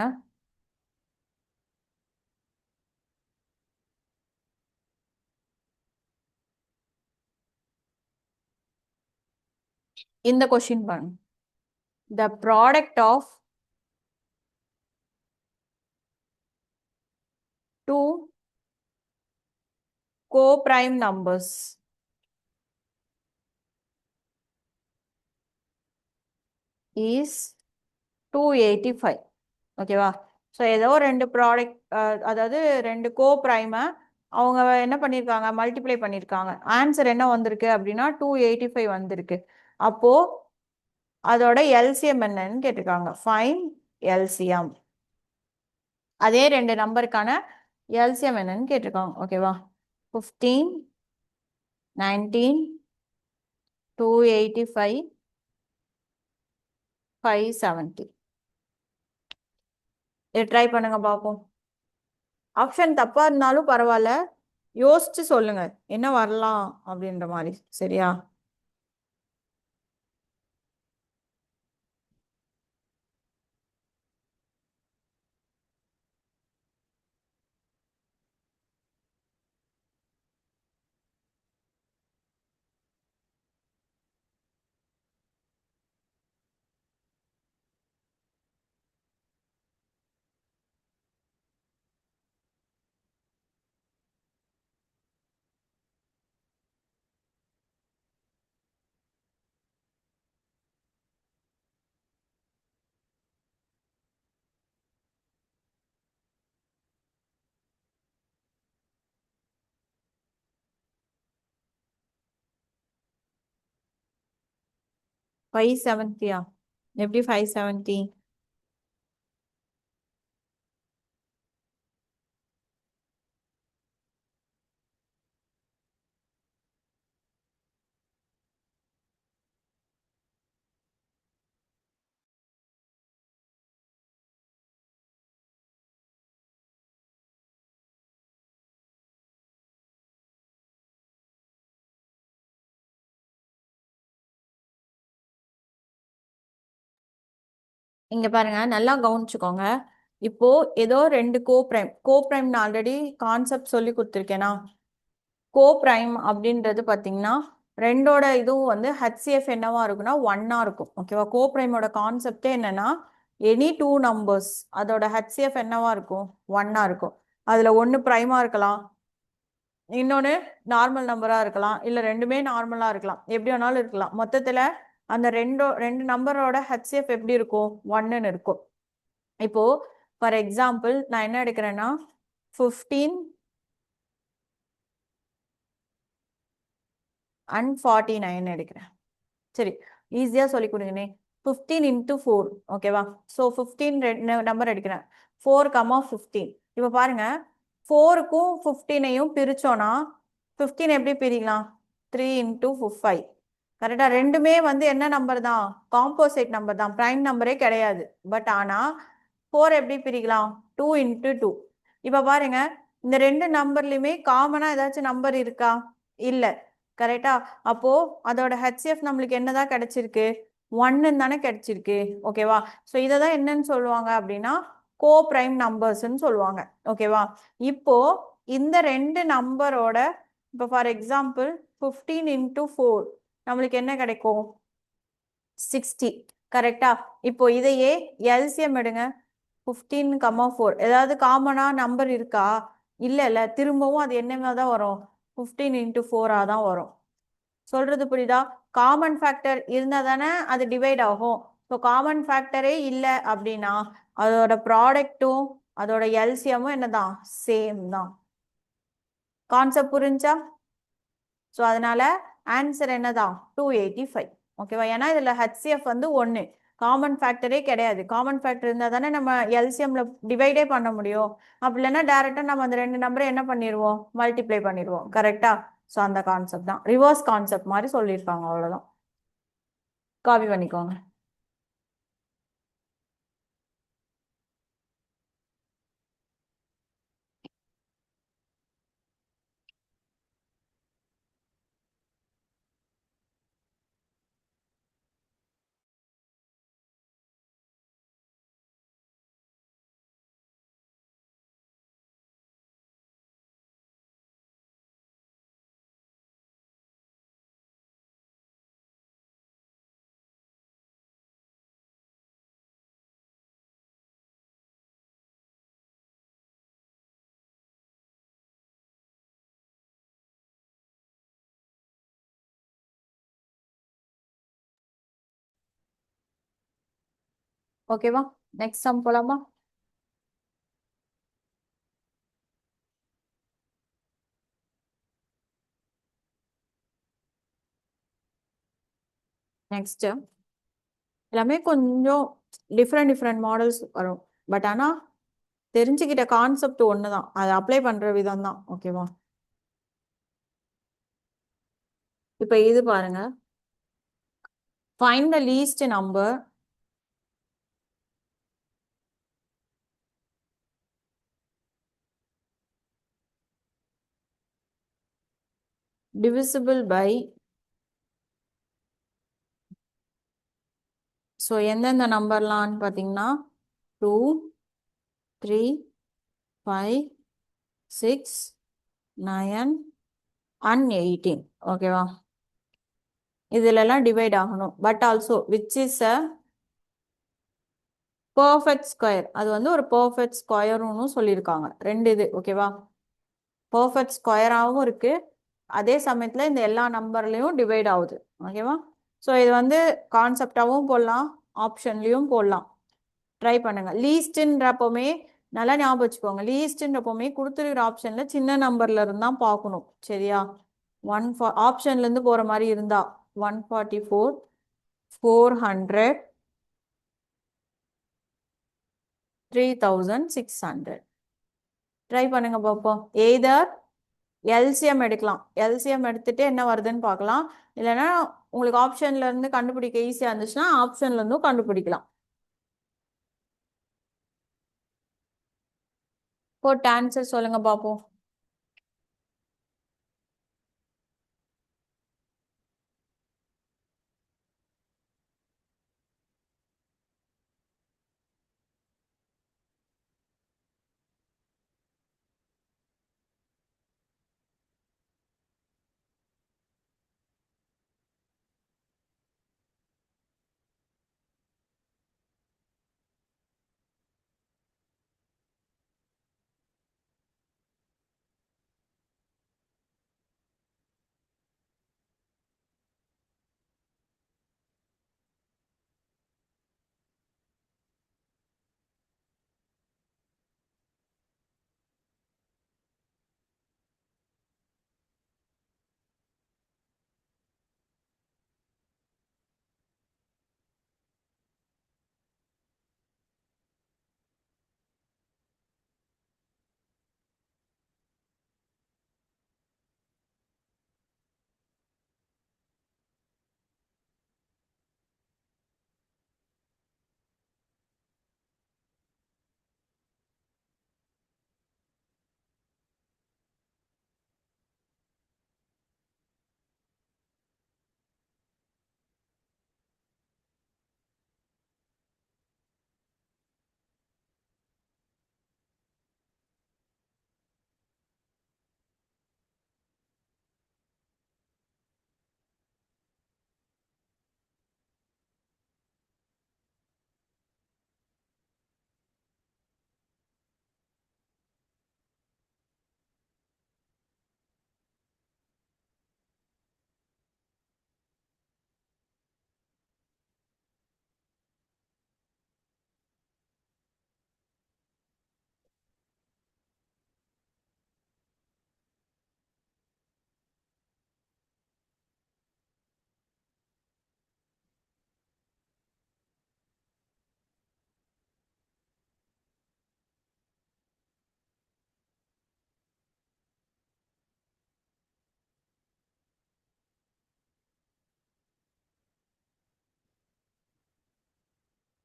Speaker 1: இந்த கொஷின் பாருங்க. The product of two co-prime numbers is 285. ஓகேவா? ஸோ ஏதோ ரெண்டு ப்ராடக்ட், அதாவது ரெண்டு கோ ப்ரைமை அவங்க என்ன பண்ணியிருக்காங்க? மல்டிப்ளை பண்ணியிருக்காங்க. ஆன்சர் என்ன வந்திருக்கு அப்படின்னா 285 வந்திருக்கு. அப்போ அதோட எல்சிஎம் என்னன்னு கேட்டிருக்காங்க. Fine LCM. அதே ரெண்டு நம்பருக்கான எல்சிஎம் என்னன்னு கேட்டிருக்காங்க. ஓகேவா? 15, 19, 285, 570. இதை ட்ரை பண்ணுங்க பார்ப்போம். ஆப்ஷன் தப்பா இருந்தாலும் பரவாயில்ல, யோசிச்சு சொல்லுங்க என்ன வரலாம் அப்படின்ற மாதிரி. சரியா? ஃபைவ் செவன்ட்டியா? எப்படி 570? இங்க பாருங்க நல்லா கவனிச்சுக்கோங்க. இப்போ ஏதோ ரெண்டு கோ பிரைம் நான் ஆல்ரெடி கான்செப்ட் சொல்லி கொடுத்துருக்கேனா. கோ பிரைம் அப்படின்றது பார்த்தீங்கன்னா ரெண்டோட இதுவும் வந்து ஹெச்சிஎஃப் என்னவா இருக்குன்னா ஒன்னா இருக்கும். ஓகேவா? கோ பிரைமோட கான்செப்டே என்னன்னா எனி டூ நம்பர்ஸ் அதோட ஹெச்சிஎஃப் என்னவா இருக்கும்? ஒன்னா இருக்கும். அதுல ஒன்னு பிரைமா இருக்கலாம், இன்னொன்னு நார்மல் நம்பரா இருக்கலாம், இல்ல ரெண்டுமே நார்மலா இருக்கலாம், எப்படி வேணாலும் இருக்கலாம். மொத்தத்துல அந்த ரெண்டு நம்பரோட ஹெச்சிஎஃப் எப்படி இருக்கும்? ஒன்னுன்னு இருக்கும். இப்போ ஃபார் எக்ஸாம்பிள் நான் என்ன எடுக்கிறேன்னா 15 and 49 எடுக்கிறேன். சரி, ஈஸியா சொல்லி கொடுங்கனே. 15 into 4. ஓகேவா? ஸோ 15 நம்பர் எடுக்கிறேன். 4, 15. இப்போ பாருங்க, 4க்கும் 15ஐயும் பிரிச்சோம்னா 15 எப்படி பிரிக்கலாம்? 3 into 5. கரெக்டா? ரெண்டுமே வந்து என்ன நம்பர் தான்? காம்போசிட் நம்பர் தான், பிரைம் நம்பரே கிடையாது. பட் ஆனா 4 எப்படி பிரிக்கலாம்? 2 into 2. இப்போ பாருங்க, இந்த ரெண்டு நம்பர்லயுமே காமனா ஏதாச்சும் நம்பர் இருக்கா? இல்ல. கரெக்டா? அப்போ அதோட ஹெச்சிஎஃப் நம்மளுக்கு என்னதான் கிடைச்சிருக்கு? ஒன்னு தானே கிடைச்சிருக்கு. ஓகேவா? ஸோ இதை தான் என்னன்னு சொல்லுவாங்க அப்படின்னா கோ பிரைம் நம்பர்ஸ்ன்னு சொல்லுவாங்க. ஓகேவா? இப்போ இந்த ரெண்டு நம்பரோட இப்போ ஃபார் எக்ஸாம்பிள் 15 into 4 நம்மளுக்கு என்ன கிடைக்கும்? 60. கரெக்டா? இப்போ இதையே எல்சிஎம் எடுங்க. 15, 4 ஏதாவது காமனா நம்பர் இருக்கா? இல்ல. திரும்பவும் அது என்னமா தான் வரும்? 15 into 4 தான் வரும். சொல்றது புரியுதா? காமன் ஃபேக்டர் இருந்தா தானே அது டிவைட் ஆகும். ஸோ காமன் ஃபேக்டரே இல்லை அப்படின்னா அதோட ப்ராடக்ட்டும் அதோட எல்சியமும் என்னதான்? சேம் தான். கான்செப்ட் புரிஞ்சா? ஸோ அதனால ஆன்சர் என்னதான்? 285. ஓகேவா? ஏன்னா இதுல ஹெச்சிஎஃப் வந்து ஒன்று, காமன் ஃபேக்டரே கிடையாது. காமன் ஃபேக்டர் இருந்தால் தானே நம்ம எல்சிஎம்ல டிவைடே பண்ண முடியும். அப்படி இல்லைன்னா டேரெக்டா நம்ம அந்த ரெண்டு நம்பரை என்ன பண்ணிடுவோம்? மல்டிப்ளை பண்ணிடுவோம். கரெக்டா? ஸோ அந்த கான்செப்ட் தான், ரிவர்ஸ் கான்செப்ட் மாதிரி சொல்லியிருக்காங்க. அவ்வளோதான். காப்பி பண்ணிக்கோங்க. ஓகேவா? நெக்ஸ்ட் சம் போலாமா? நெக்ஸ்ட் எல்லாமே கொஞ்சம் டிஃப்ரெண்ட் டிஃப்ரெண்ட் மாடல்ஸ் வரும். பட் ஆனா தெரிஞ்சுக்கிட்ட கான்செப்ட் ஒன்று தான், அதை அப்ளை பண்ற விதம் தான். ஓகேவா? இப்போ இது பாருங்க, find the least number divisible by. So எந்தெந்த நம்பர்லான்னு பார்த்தீங்கன்னா 2, 3, 5, 6, 9 and 18. ஓகேவா? இதுலலாம் டிவைட் ஆகணும். But also which is a perfect square. அது வந்து ஒரு பர்ஃபெக்ட் ஸ்கொயர்னு சொல்லியிருக்காங்க. ரெண்டு இது. ஓகேவா? பர்ஃபெக்ட் ஸ்கொயராகவும் இருக்கு, அதே சமயத்தில் இந்த எல்லா நம்பர்லையும் டிவைட் ஆகுது. ஓகேவா? ஸோ இது வந்து கான்செப்டாகவும் போடலாம், ஆப்ஷன்லையும் போடலாம். ட்ரை பண்ணுங்க. லீஸ்ட்ன்றப்போமே நல்லா ஞாபகம் வச்சுக்கோங்க, லீஸ்ட்ன்றப்போமே கொடுத்துருக்கிற ஆப்ஷன்ல சின்ன நம்பர்ல இருந்தா பார்க்கணும். சரியா? ஆப்ஷன்ல இருந்து போற மாதிரி இருந்தா 144, 400, 3600. ட்ரை பண்ணுங்க பார்ப்போம். எய்தர் எல்சிஎம் எடுக்கலாம், எல்சிஎம் எடுத்துட்டு என்ன வருதுன்னு பார்க்கலாம். இல்லைன்னா உங்களுக்கு ஆப்ஷன்ல இருந்து கண்டுபிடிக்க ஈஸியா இருந்துச்சுன்னா ஆப்ஷன்ல இருந்தும் கண்டுபிடிக்கலாம். போட்டு ஆன்சர் சொல்லுங்க பார்ப்போம்.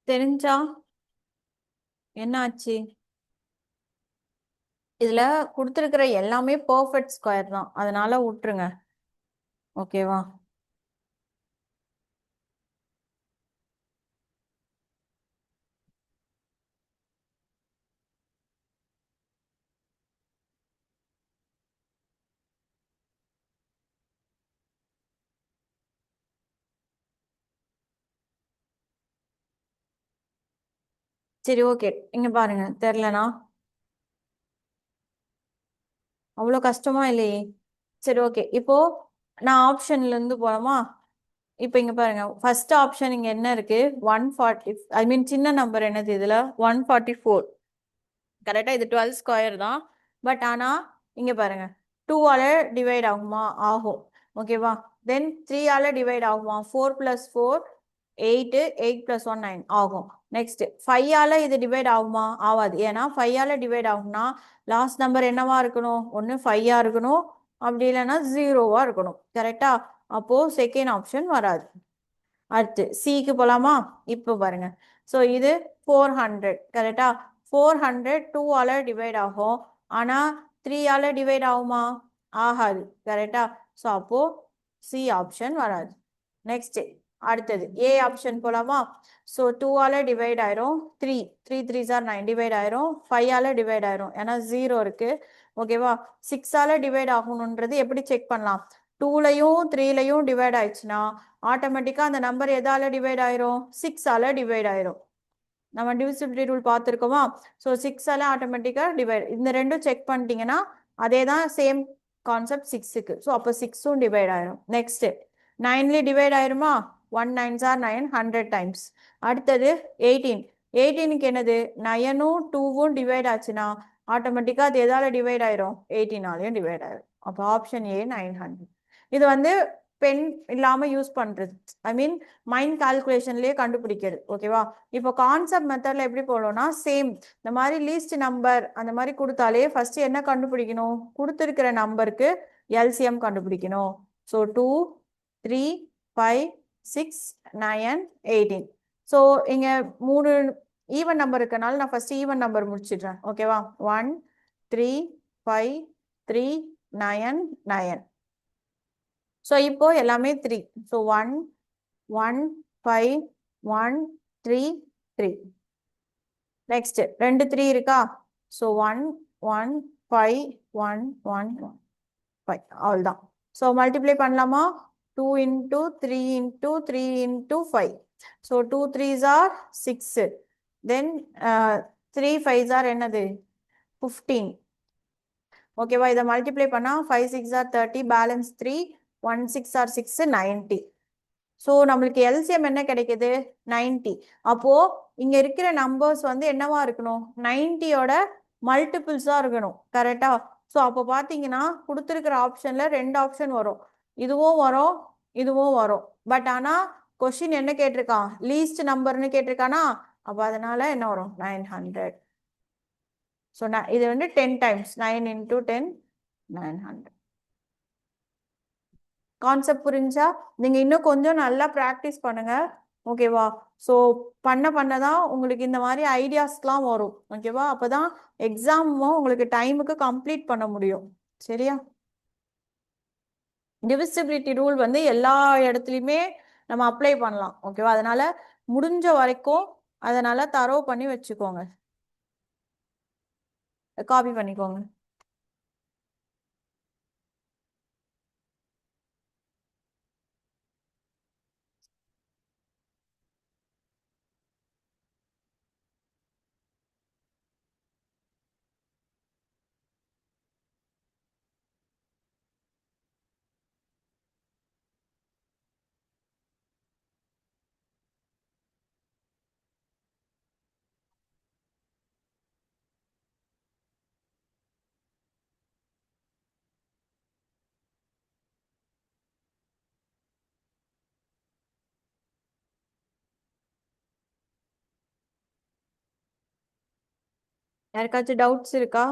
Speaker 1: தெரிஞ்சா என்ன ஆச்சு? இதுல கொடுத்துருக்கிற எல்லாமே பர்ஃபெக்ட் ஸ்கொயர் தான், அதனால விட்டுருங்க. ஓகேவா? சரி, ஓகே. இங்க பாருங்க, தெரிலனா அவ்வளோ கஷ்டமா இல்லையே. சரி, ஓகே. இப்போ நான் ஆப்ஷன்ல இருந்து போலாமா? இப்போ இங்க பாருங்க, ஃபர்ஸ்ட் ஆப்ஷன் இங்க என்ன இருக்கு? 140, ஐ மீன் சின்ன நம்பர் என்னது இதுல? 144. கரெக்டா இது 12 ஸ்கொயர் தான். பட் ஆனா இங்க பாருங்க, 2 ஆல டிவைட் ஆகுமா? ஆகும். ஓகேவா? தென் 3 ஆல டிவைட் ஆகுமா? 4 + 4 8, 8 + 1 9 ஆகும். நெக்ஸ்ட் 5 ஆல இது டிவைட் ஆகுமா? ஆகாது. ஏன்னா 5 ஆல டிவைட் ஆகும்னா லாஸ்ட் நம்பர் என்னவா இருக்கணும்? ஒன்னு 5 இருக்கணும், அப்படி இல்லைன்னா 0 இருக்கணும். கரெக்டா? அப்போ செகண்ட் ஆப்ஷன் வராது. அடுத்து சிக்கு போலாமா? இப்போ பாருங்க, ஸோ இது 400. கரெக்டா? 400 2 ஆல டிவைட் ஆகும். ஆனா 3 ஆல டிவைட் ஆகுமா? ஆகாது. கரெக்டா? ஸோ அப்போ சி ஆப்ஷன் வராது. நெக்ஸ்ட் அடுத்தது ஏ ஆப்ஷன் போலாமா? ஸோ 2 ஆல டிவைட் ஆயிரும். 3 3 3 ஆர் 9 டிவைட் ஆயிரும். 5 ஆல டிவைட் ஆயிரும், ஏன்னா 0 இருக்கு. ஓகேவா? 6 ஆல டிவைட் ஆகணுன்றது எப்படி செக் பண்ணலாம்? 2லையும் 3லையும் டிவைட் ஆயிடுச்சுன்னா ஆட்டோமேட்டிக்கா அந்த நம்பர் எதால டிவைட் ஆயிரும்? 6 ஆல டிவைட் ஆயிரும். நம்ம டிவிசிபிலிட்டி ரூல் பார்த்துருக்கோமா? ஸோ 6 ஆல ஆட்டோமேட்டிக்கா டிவைட். இந்த ரெண்டும் செக் பண்ணிட்டீங்கன்னா அதே தான், சேம் கான்செப்ட் 6க்கு. ஸோ அப்போ 6ம் டிவைட் ஆயிரும். நெக்ஸ்ட் 9ல டிவைட் ஆயிருமா? 1 9s are 9, 100 டைம்ஸ். அடுத்தது 18. 18க்கு என்னது? 9ம் 2வும் டிவைட் ஆச்சுன்னா ஆட்டோமேட்டிக்கா அது எதால டிவைட் ஆயிரும்? 18ஆலையும் டிவைட் ஆயிரும். அப்போ ஆப்ஷன் ஏ 900. இது வந்து பென் இல்லாம யூஸ் பண்றது, ஐ மீன் மைண்ட் கால்குலேஷன்லயே கண்டுபிடிக்கிறது. ஓகேவா? இப்போ கான்செப்ட் மெத்தட்ல எப்படி போகணும்னா, சேம் இந்த மாதிரி லீஸ்ட் நம்பர் அந்த மாதிரி கொடுத்தாலே ஃபர்ஸ்ட் என்ன கண்டுபிடிக்கணும்? கொடுத்துருக்கிற நம்பருக்கு எல்சிஎம் கண்டுபிடிக்கணும். ஸோ 2 3 5 6 9 18. ஸோ இங்க 3 ஈவன் நம்பர் இருக்கனால நான் ஃபர்ஸ்ட் ஈவன் நம்பர் முடிச்சிடுறேன். ஓகேவா? 1 3 5 3 9 9. ஸோ இப்போ எல்லாமே 3. ஸோ 1 1 5 1 3 3. நெக்ஸ்ட் 2 3 இருக்கா? ஸோ 1 1 5 1 1 5. அவ்வளோதான். ஸோ மல்டிப்ளை பண்ணலாமா? 2 into 3 into 3 into 5. So 2 3s are 6. Then 3 5s are என்னது? 15. ஓகேவா? இதை மல்டிப்ளை பண்ணா 5 6 are 30, பேலன்ஸ் 3, 1 6 are 6, 90. ஸோ நம்மளுக்கு எல்சிஎம் என்ன கிடைக்குது? 90. அப்போ இங்க இருக்கிற நம்பர்ஸ் வந்து என்னவா இருக்கணும்? 90யோட மல்டிபிள்ஸா இருக்கணும். கரெக்டா? ஸோ அப்போ பார்த்தீங்கன்னா கொடுத்துருக்கிற ஆப்ஷன்ல 2 ஆப்ஷன் வரும். இதுவும் வரும், இதுவும் வரும். பட் ஆனா கொஸ்டின் என்ன கேட்டிருக்கான்? லீஸ்ட் நம்பர்னு கேட்டிருக்கானா? அப்போ அதனால என்ன வரும்? 900. ஸோ இது வந்து 10 டைம்ஸ். 9 into 10 900. கான்செப்ட் புரிஞ்சா? நீங்க இன்னும் கொஞ்சம் நல்லா ப்ராக்டிஸ் பண்ணுங்க. ஓகேவா? ஸோ பண்ண பண்ணதான் உங்களுக்கு இந்த மாதிரி ஐடியாஸ்லாம் வரும். ஓகேவா? அப்பதான் எக்ஸாமும் உங்களுக்கு டைமுக்கு கம்ப்ளீட் பண்ண முடியும். சரியா? டிவிசிபிலிட்டி ரூல் வந்து எல்லா இடத்துலையுமே நம்ம அப்ளை பண்ணலாம். ஓகேவா? அதனால முடிஞ்ச வரைக்கும் அதனால தரவு பண்ணி வச்சுக்கோங்க, காப்பி பண்ணிக்கோங்க. யாருக்காச்சும் டவுட்ஸ் இருக்கா?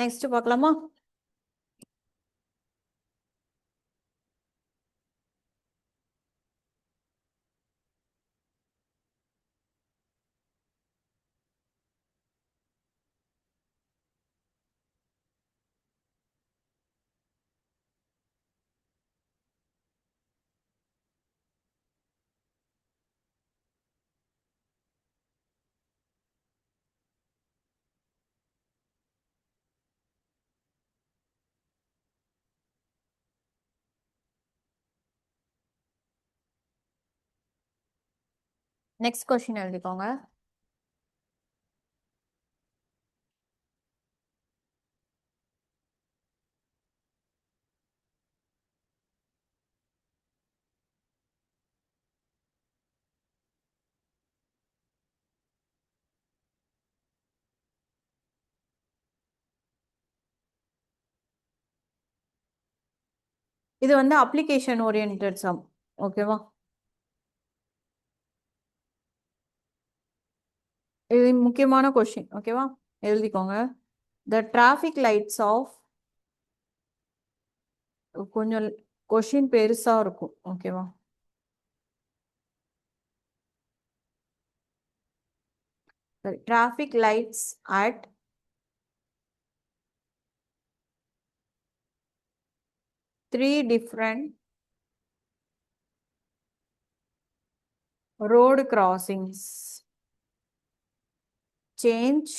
Speaker 1: நெக்ஸ்ட் பார்க்கலாமா? நெக்ஸ்ட் கொஸ்டின் எழுதிக்கோங்க. இது வந்து அப்ளிகேஷன் ஓரியன்டட் சம். ஓகேவா? இது முக்கியமான கொஸ்டின். ஓகேவா? எழுதிக்கோங்க. த டிராஃபிக் லைட்ஸ் ஆஃப், கொஞ்சம் கொஸ்டின் பெருசா இருக்கும். ஓகேவா? Traffic lights at three different road crossings change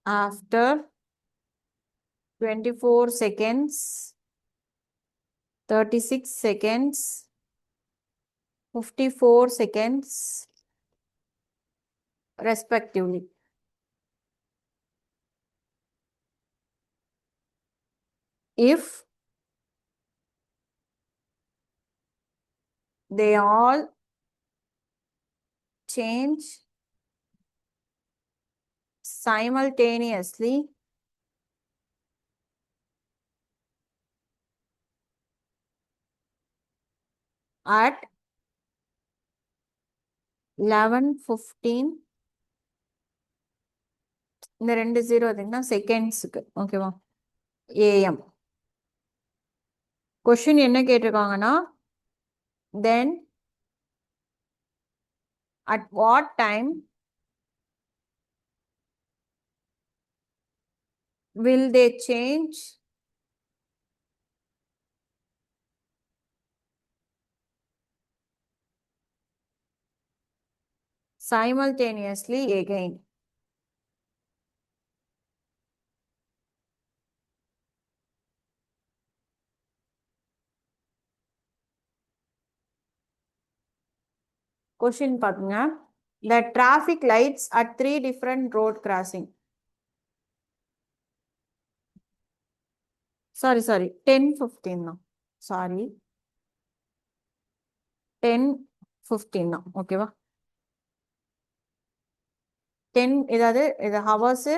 Speaker 1: after 24 seconds, 36 seconds, 54 seconds respectively. If they all change simultaneously at 11:15, இந்த 2 0 பார்த்தீங்கன்னா செகண்ட்ஸுக்கு. ஓகேவா? AM. கொஸ்டின் என்ன கேட்டிருக்காங்கன்னா, then at what time will they change simultaneously again? Question பாருங்க. The traffic lights at 3 different road crossing. Sorry, 10:15 தான். Sorry. 10:15 தான். ஓகேவா? 10 இதாவது இது ஹவர்ஸ்,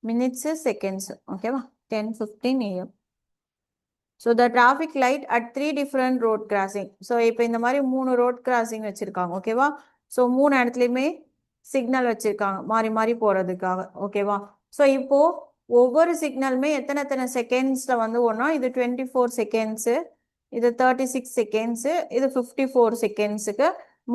Speaker 1: மினிட்ஸ், செகண்ட்ஸ். ஓகேவா? 10:15 AM. So the traffic light at 3 different road crossing. So இப்போ இந்த மாதிரி 3 ரோட் கிராசிங் வச்சிருக்காங்க. ஓகேவா? ஸோ 3 இடத்துலையுமே சிக்னல் வச்சிருக்காங்க மாறி மாறி போறதுக்காக. ஓகேவா? ஸோ இப்போ ஒவ்வொரு சிக்னலுமே எத்தனை எத்தனை செகண்ட்ஸ்ல வந்து ஒன்றா, இது 24 செகண்ட்ஸு, இது 36 செகண்ட்ஸு, இது 54 செகண்ட்ஸுக்கு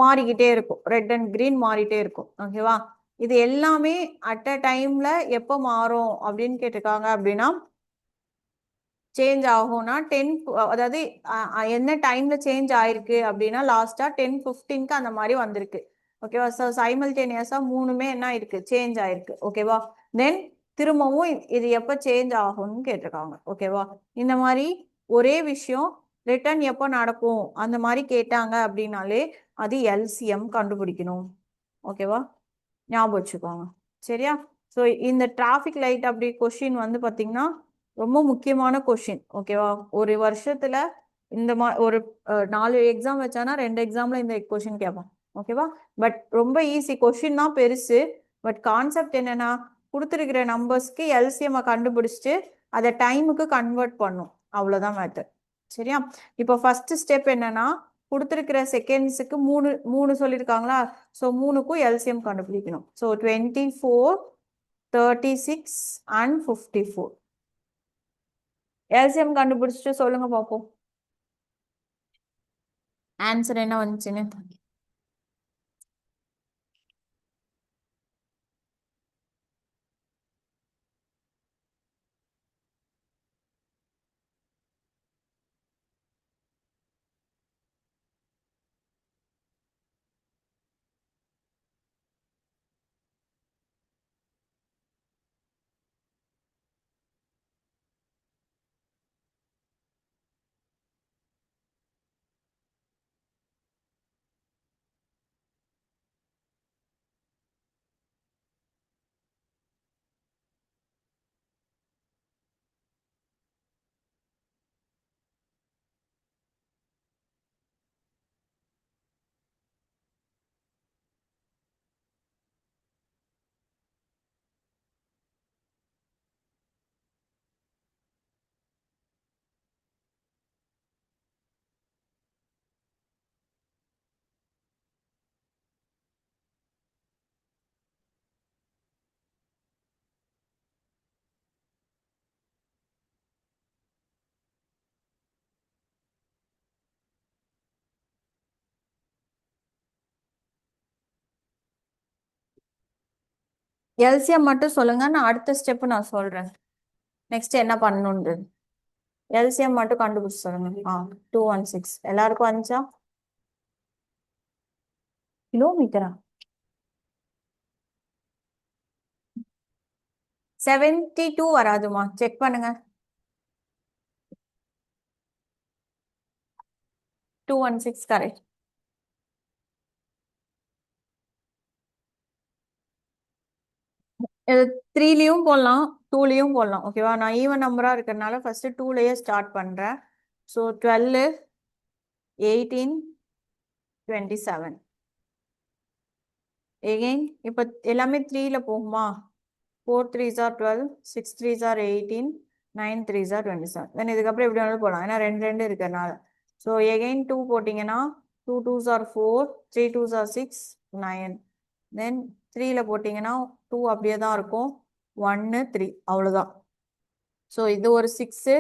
Speaker 1: மாறிக்கிட்டே இருக்கும். ரெட் அண்ட் கிரீன் மாறிட்டே இருக்கும். ஓகேவா? இது எல்லாமே அட் அ டைம்ல எப்போ மாறும் அப்படின்னு கேட்டிருக்காங்க. அப்படின்னா சேஞ்ச் ஆகும்னா 10, அதாவது என்ன டைம்ல சேஞ்ச் ஆயிருக்கு அப்படின்னா லாஸ்டா 10:15க்கு அந்த மாதிரி வந்திருக்கு. ஓகேவா? ஸோ சைமல்டேனியஸா மூணுமே என்ன ஆயிருக்கு, சேஞ்ச் ஆயிருக்கு. ஓகேவா? தென் திரும்பவும் இது எப்போ சேஞ்ச் ஆகும்னு கேட்டிருக்காங்க. ஓகேவா? இந்த மாதிரி ஒரே விஷயம் ரிட்டர்ன் எப்போ நடக்கும் அந்த மாதிரி கேட்டாங்க அப்படின்னாலே அது எல்சிஎம் கண்டுபிடிக்கணும். ஓகேவா? ஞாபகம் வச்சுக்கோங்க. சரியா? ஸோ இந்த டிராஃபிக் லைட் அப்படி கொஸ்டின் வந்து பார்த்தீங்கன்னா ரொம்ப முக்கியமான கொஸ்டின். ஓகேவா? ஒரு வருஷத்துல இந்த ஒரு 4 எக்ஸாம் வச்சானா 2 எக்ஸாம்ல இந்த கொஸ்டின் கேட்பான். ஓகேவா? பட் ரொம்ப ஈஸி. கொஸ்டின் தான் பெருசு, பட் கான்செப்ட் என்னன்னா கொடுத்துருக்கிற நம்பர்ஸ்க்கு எல்சிஎம் கண்டுபிடிச்சிட்டு அதை டைமுக்கு கன்வெர்ட் பண்ணும். அவ்வளோதான் மேட்டர். சரியா? இப்போ ஃபர்ஸ்ட் ஸ்டெப் என்னன்னா கொடுத்துருக்கிற செகண்ட்ஸுக்கு 3 சொல்லியிருக்காங்களா? ஸோ 3க்கும் எல்சிஎம் கண்டுபிடிக்கணும். So 24 36 and 54. எல்சிஎம் கண்டுபிடிச்சிட்டு சொல்லுங்க பாப்போம். ஆன்சர் என்ன வந்துச்சுன்னு. எல்சிஎம் மட்டும் சொல்லுங்க, நான் அடுத்த ஸ்டெப் நான் சொல்றேன் நெக்ஸ்ட் என்ன பண்ணணுன்றது. எல்சிஎம் மட்டும் கண்டுபிடிச்சு சொல்லுங்க. 216 எல்லாருக்கும் வந்துச்சா? கிலோமீட்டரா? 72 வராதுமா, செக் பண்ணுங்க. 216 கரெக்ட். இது 3லயும் போடலாம் 2லயும் போடலாம். ஓகேவா, நான் ஈவன் நம்பரா இருக்கிறதுனால ஃபர்ஸ்ட் 2லயே ஸ்டார்ட் பண்றேன். ஸோ 12, 18, 27 எகெயின் இப்போ எல்லாமே 3ல போகுமா? 4 3s are 12, 6 3s are 18, 9 3s are 27. தென் இதுக்கப்புறம் எப்படி வேணாலும் போகலாம், ஏன்னா ரெண்டு ரெண்டு இருக்கிறதுனால. ஸோ எகெயின் 2 போட்டிங்கன்னா 2 2s are 4, 3 2s are 6, 9. தென் 3ல போட்டிங்கன்னா 2 அப்படியே தான் இருக்கும், 1 3 அவ்வளோதான். ஸோ இது ஒரு 6,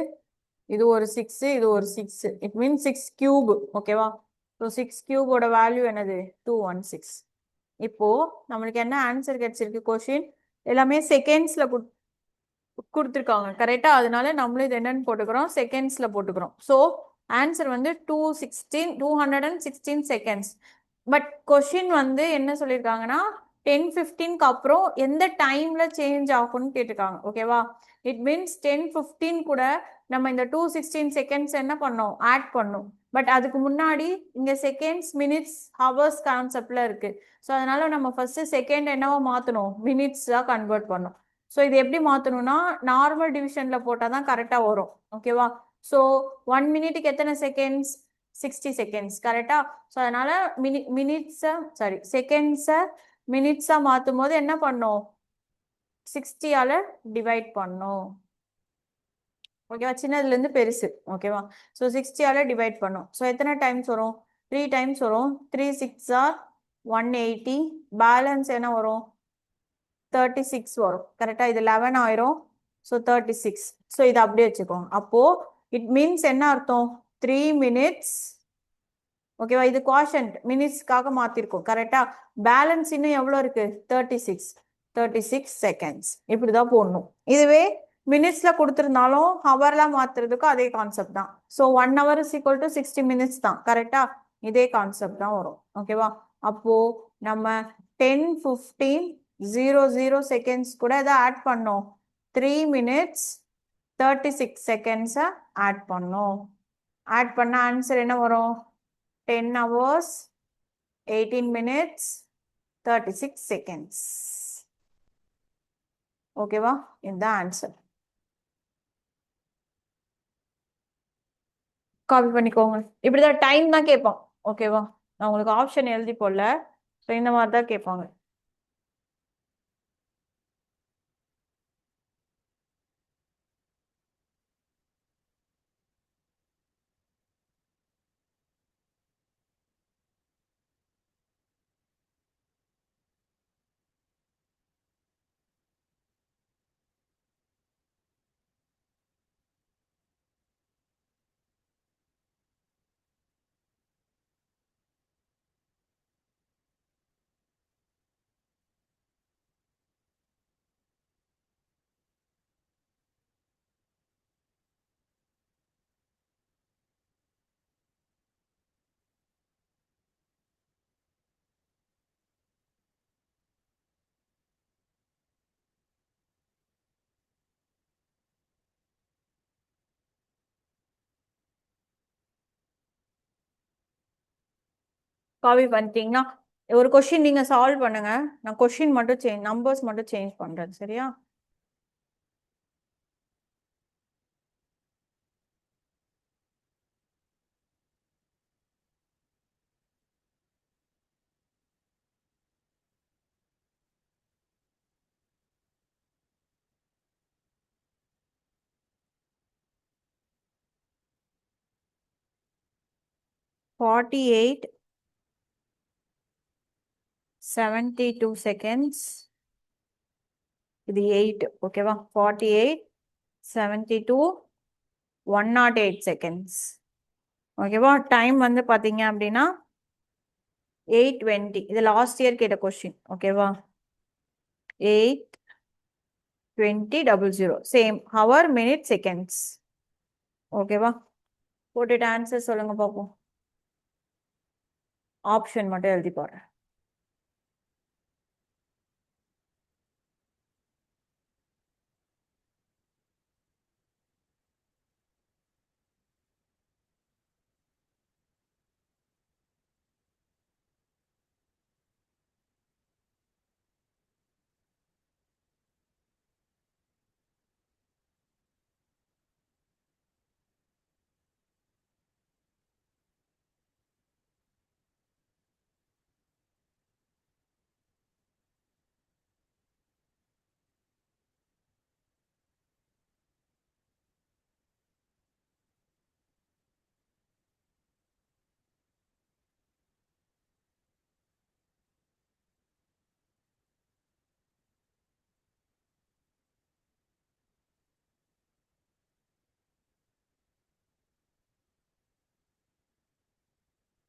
Speaker 1: இது ஒரு 6, இது ஒரு 6. It means 6 cube. ஓகேவா, ஸோ 6 கியூபோட வேல்யூ என்னது? 216. இப்போ நம்மளுக்கு என்ன ஆன்சர் கிடைச்சிருக்கு? கொஷின் எல்லாமே செகண்ட்ஸ்ல கொடுத்துருக்காங்க கரெக்டா, அதனால நம்மளும் இது என்னன்னு போட்டுக்கிறோம், செகண்ட்ஸ்ல போட்டுக்கிறோம். ஸோ ஆன்சர் வந்து 216 செகண்ட்ஸ். பட் கொஷின் வந்து என்ன சொல்லியிருக்காங்கன்னா 10:15க்கு அப்புறம் எந்த டைம்ல சேஞ்ச் ஆகும்னு கேட்டிருக்காங்க. ஓகேவா, இட் மீன்ஸ் 10:15 கூட நம்ம இந்த 216 செகண்ட்ஸ் என்ன பண்ணோம், ஆட் பண்ணோம். பட் அதுக்கு முன்னாடி இங்க செகண்ட்ஸ் மினிட்ஸ் ஹவர்ஸ் கான்செப்ட்ல இருக்கு. ஸோ அதனால நம்ம ஃபர்ஸ்ட் செகண்ட் என்னவா மாத்தணும், மினிட்ஸா கன்வெர்ட் பண்ணோம். ஸோ இது எப்படி மாத்தணும்னா நார்மல் டிவிஷன்ல போட்டால் தான் கரெக்டாக வரும். ஓகேவா, ஸோ 1 மினிட்டுக்கு எத்தனை செகண்ட்ஸ்? 60 செகண்ட்ஸ் கரெக்டா. ஸோ அதனால மினிட்ஸை சாரி செகண்ட்ஸை மினிட்ஸாக மாற்றும் போது என்ன பண்ணோம், 60ஆல டிவைட் பண்ணோம். ஓகேவா, சின்னதுலேருந்து பெருசு. ஓகேவா, ஸோ 60ஆல டிவைட் பண்ணோம். ஸோ எத்தனை டைம்ஸ் வரும்? 3 டைம்ஸ் வரும். 3 6 ஆர் 180. பேலன்ஸ் என்ன வரும்? 36 வரும் கரெக்டா. இது 11 ஆயிரும். ஸோ 36. ஸோ இது அப்படியே வச்சுக்கோங்க. அப்போ இட் மீன்ஸ் என்ன அர்த்தம்? 3 மினிட்ஸ். ஓகேவா, இது குவாஷன்ட் மினிட்ஸ்க்காக மாத்திருக்கோம் கரெக்டா. பேலன்ஸ் இன்னும் எவ்வளோ இருக்கு? 36 செகண்ட்ஸ். இப்படிதான் போடணும். இதுவே மினிட்ஸ்ல கொடுத்துருந்தாலும் ஹவர்ல மாத்துறதுக்கும் அதே கான்செப்ட் தான். So 1 hour is equal to 60 minutes தான் கரெக்டா. இதே கான்செப்ட் தான் வரும். ஓகேவா, அப்போ நம்ம 10:15:00 செகண்ட்ஸ் கூட இதை ஆட் பண்ணோம். 3 minutes 36 செகண்ட்ஸை ஆட் பண்ணோம். ஆட் பண்ண ஆன்சர் என்ன வரும்? 10 hours 18 minutes 36 seconds. ஓகேவா, இதுதான் ஆன்சர். காப்பி பண்ணிக்கோங்க. இப்படிதான் டைம் தான் கேட்பான். ஓகேவா, நான் உங்களுக்கு ஆப்ஷன் எழுதி போடல. ஸோ இந்த மாதிரி தான் கேட்பாங்க. காப்பி பண்ணிட்டீங்கன்னா ஒரு கொஷின் நீங்க சால்வ் பண்ணுங்க. நான் கொஷின் மட்டும் நம்பர்ஸ் மட்டும் சேஞ்ச் பண்றேன். சரியா? $48 72 seconds. இது 8 ஓகேவா? 48 72 108 seconds. ஓகேவா? டைம் வந்து பாத்தீங்க அப்படின்னா 8:20. இது லாஸ்ட் இயர் கேட்ட கொஸ்டின். ஓகேவா? 8:20:00. Same hour minute seconds. ஓகேவா? போட்டுட்டு ஆன்சர் சொல்லுங்க பார்ப்போம். ஆப்ஷன் மட்டும் எழுதி போடுறேன்.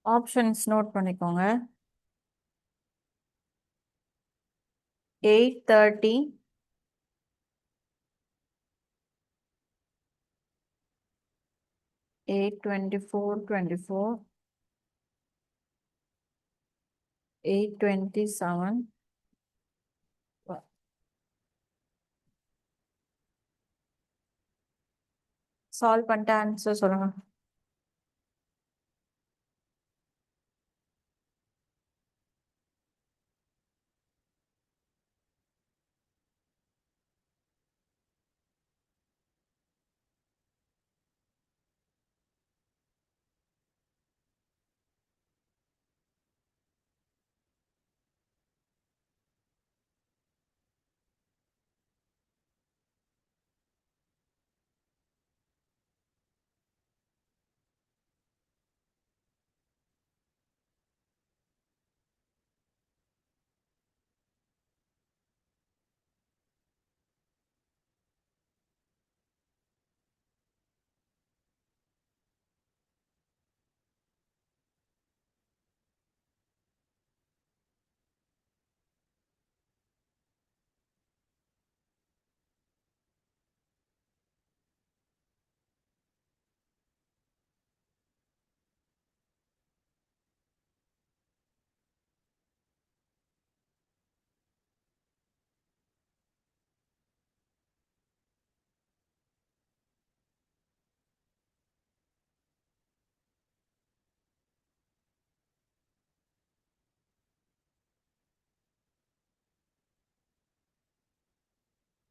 Speaker 1: ஆப்ஷன்ஸ் நோட் பண்ணிக்கோங்க. 8:30 8:24 8:27 சால்வ் பண்ணிட்டு ஆன்சர் சொல்லுங்க.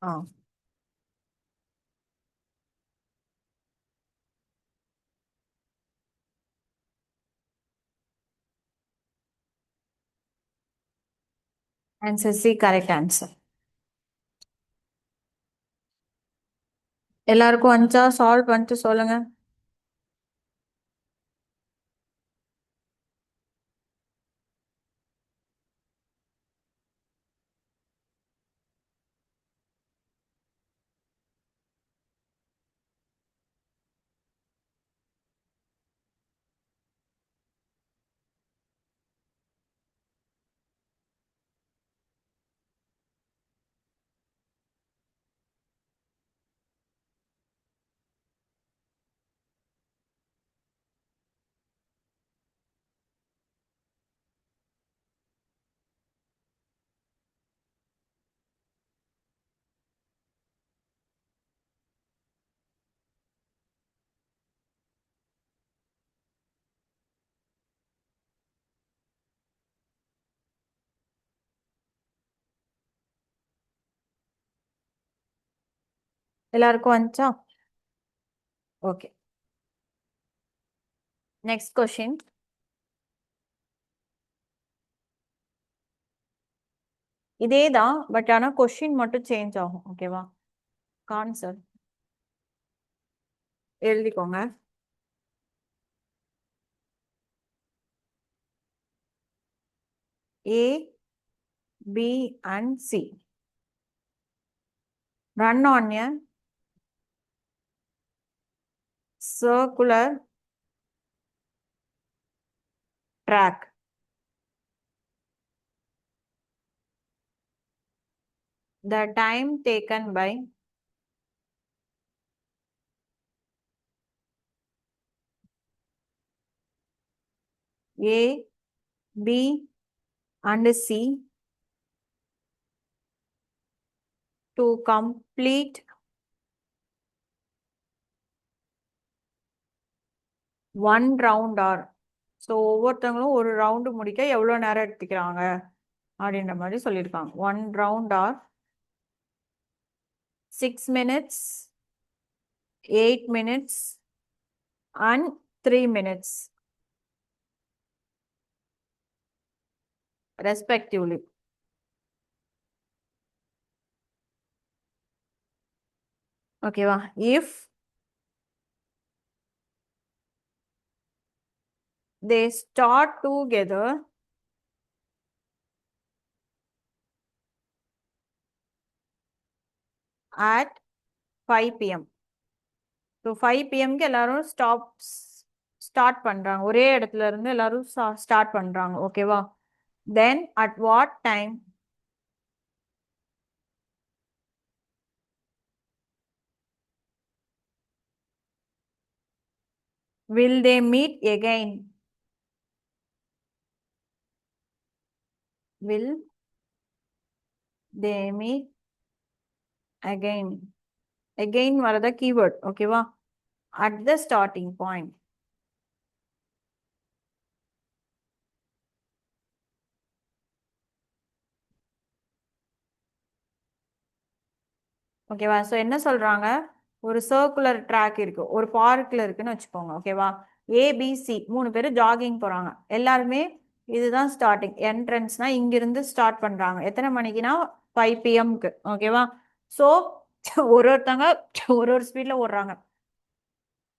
Speaker 1: ஆ ஆன்சர் சி கரெக்ட் ஆன்சர். எல்லாருக்கும் வந்துச்சா? சால்வ் பண்ணிட்டு சொல்லுங்க. எல்லாருக்கும் வந்துச்சா? ஓகே. Next question. இதே தான், பட் ஆனா கொஸ்டின் மட்டும் சேஞ்ச் ஆகும். ஓகேவா? ஆன்சர் எழுதிக்கோங்க. A, B and C run on a circular track. The time taken by A, B and C to complete one round or so ஒவ்வொருத்தவங்களும் ஒரு ரவுண்டு முடிக்க எவ்வளோ நேரம் எடுத்துக்கிறாங்க அப்படின்ற மாதிரி சொல்லியிருக்காங்க. 1 round or 6 minutes, 8 minutes and 3 minutes respectively. ஓகேவா? If they start together at 5 p.m. So 5 p.m.க்கு எல்லாரும் ஸ்டார்ட் பண்றாங்க. ஒரே இடத்துல இருந்து எல்லாரும் ஸ்டார்ட் பண்றாங்க. ஓகேவா? தென் at what time will they meet again? Will they meet again? Again வரத keyword. ஓகேவா? At the starting point. ஓகேவா? ஸோ என்ன சொல்றாங்க? ஒரு சர்க்குலர் ட்ராக் இருக்கு, ஒரு பார்க்ல இருக்குன்னு வச்சுக்கோங்க. ஓகேவா? ஏபிசி 3 பேர் ஜாகிங் போறாங்க. எல்லாருமே இதுதான் ஸ்டார்டிங் என்ட்ரன்ஸ்னா இங்கிருந்து ஸ்டார்ட் பண்றாங்க. எத்தனை மணிக்குனா 5 p.m.க்கு. ஓகேவா? ஸோ ஒருத்தங்க ஒரு ஸ்பீட்ல ஓடுறாங்க.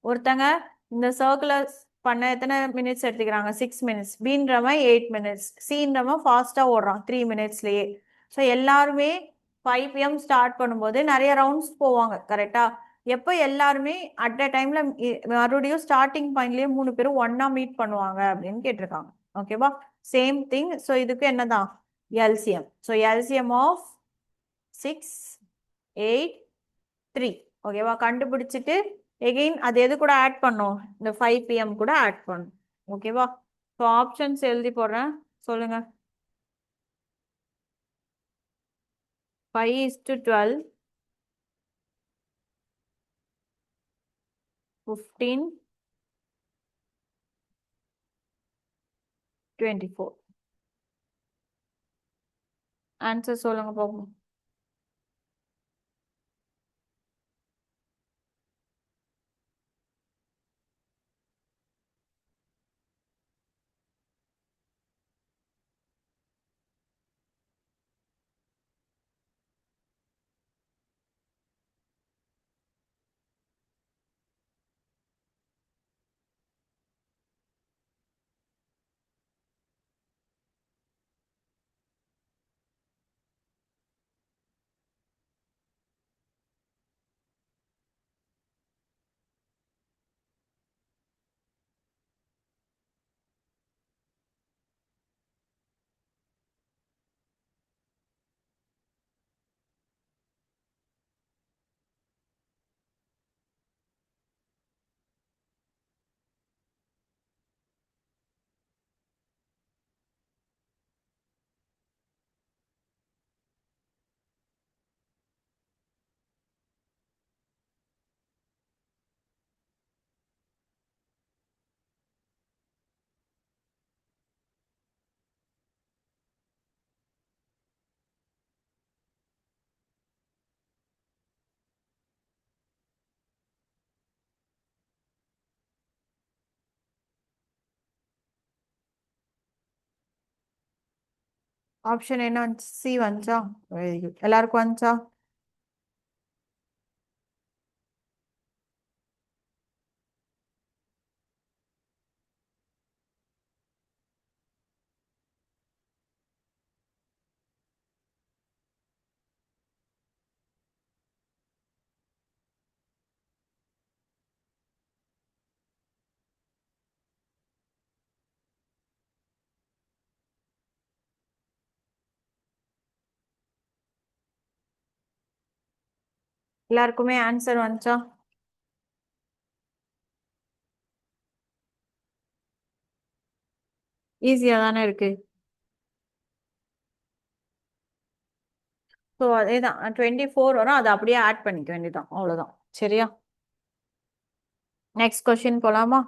Speaker 1: ஒருத்தங்க இந்த சர்க்குலர் பண்ண எத்தனை மினிட்ஸ் எடுத்துக்கிறாங்க? 6 மினிட்ஸ். பீன்றவன் 8 மினிட்ஸ். சீன்றவன் ஃபாஸ்டா ஓடுறான் 3 மினிட்ஸ்லயே. ஸோ எல்லாருமே 5 p.m. ஸ்டார்ட் பண்ணும்போது நிறைய ரவுண்ட்ஸ் போவாங்க. கரெக்டா? எப்போ எல்லாருமே அட் அ டைம்ல மறுபடியும் ஸ்டார்டிங் பாயிண்ட்லயே 3 பேரும் ஒன்னா மீட் பண்ணுவாங்க அப்படின்னு கேட்டிருக்காங்க. ஓகேவா? Same thing. ஸோ இதுக்கு என்னதான் எல்சிஎம். So LCM of 6, 8, 3. ஓகேவா? கண்டுபிடிச்சிட்டு எகெயின் அது எது கூட ஆட் பண்ணும்? இந்த 5 p.m. கூட ஆட் பண்ணும். ஓகேவா? ஸோ ஆப்ஷன்ஸ் எழுதி போடுறேன், சொல்லுங்க. 5:12, 15, 24. ஆன்சர் சொல்லுங்க போகும். ஆப்ஷன் என்ன சி வந்துச்சா? Very good. எல்லாருக்கும் வந்துச்சா? எல்லாருக்குமே ஆன்சர் வந்துச்சா? ஈஸியா தானே இருக்கு. ஸோ அதே தான் 24 வரும், அதை அப்படியே ஆட் பண்ணிக்க வேண்டியதான், அவ்வளோதான். சரியா? நெக்ஸ்ட் கொஸ்டின் போலாமா?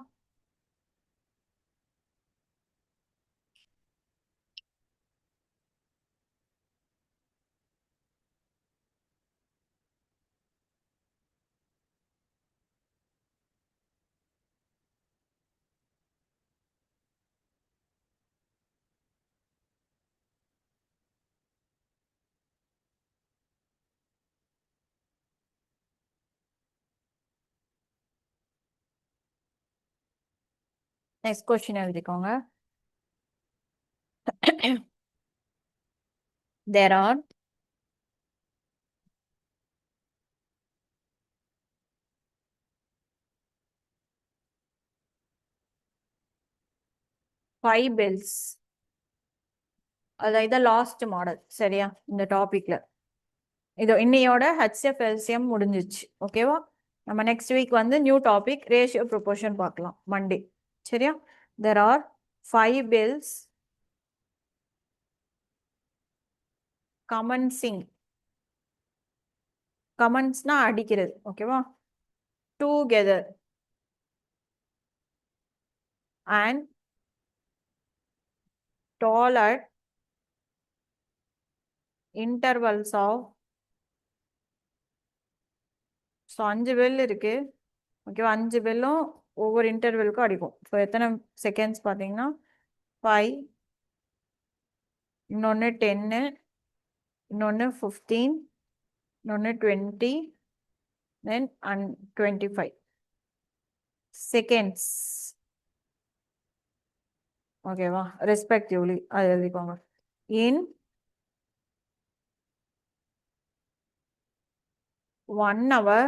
Speaker 1: நெக்ஸ்ட் கொஸ்டின் எழுதிக்கோங்க. There are 5 bills. அதான் இதான் லாஸ்ட் மாடல். சரியா? இந்த டாபிக்ல இதோ இன்னையோட ஹெச்எஃப் எல்சிஎம் முடிஞ்சிச்சு. ஓகேவா? நம்ம நெக்ஸ்ட் வீக் வந்து நியூ டாபிக் ரேஷியோ ப்ரொபோர்ஷன் பார்க்கலாம் மண்டே. சரியா? There are 5 bills commencing. கமெண்ட்ஸ்னா அடிக்கிறது. ஓகேவா? Together and tall at intervals of. So 5 bell இருக்கு. ஓகேவா? 5 பெல்லும் ஒவ்வொரு இன்டர்வெலுக்கும் அடிக்கும். ஸோ எத்தனை செகண்ட்ஸ் பார்த்தீங்கன்னா 5, இன்னொன்று 10, இன்னொன்று 15, இன்னொன்று 20, தென் 25 செகண்ட்ஸ். ஓகேவா? ரெஸ்பெக்டிவ்லி அது எழுதிக்கோங்க. இன் 1 hour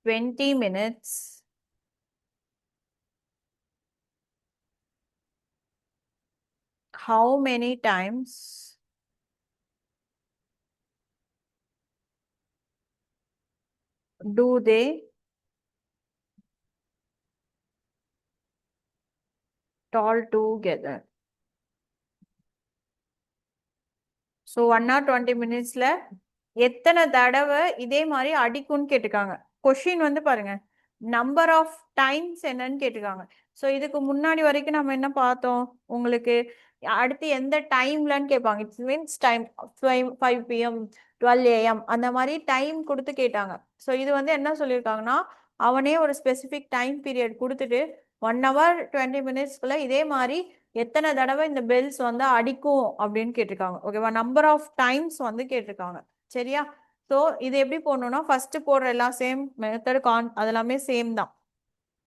Speaker 1: 20 minutes how many times do they toll together? So 1 hour 20 minutesல எத்தனை தடவை இதே மாதிரி அடிக்கும்னு கேட்டிருக்காங்க. கொஷின் வந்து பாருங்க, நம்பர் ஆஃப் டைம்ஸ் என்னன்னு கேட்டிருக்காங்க. ஸோ இதுக்கு முன்னாடி வரைக்கும் நம்ம என்ன பார்த்தோம்? உங்களுக்கு அடுத்து எந்த டைம்லன்னு கேட்பாங்க. It's means time 5 PM 12 AM அந்த மாதிரி டைம் கொடுத்து கேட்டாங்க. ஸோ இது வந்து என்ன சொல்லியிருக்காங்கன்னா, அவனே ஒரு ஸ்பெசிஃபிக் டைம் பீரியட் கொடுத்துட்டு 1 hour 20 minutesக்குள்ள இதே மாதிரி எத்தனை தடவை இந்த பெல்ஸ் வந்து அடிக்கும் அப்படின்னு கேட்டிருக்காங்க. ஓகேவா? நம்பர் ஆஃப் டைம்ஸ் வந்து கேட்டிருக்காங்க. சரியா? ஸோ இது எப்படி போடணும்னா, ஃபர்ஸ்ட் போடுற எல்லாம் சேம் மெத்தட் அதெல்லாமே சேம் தான்.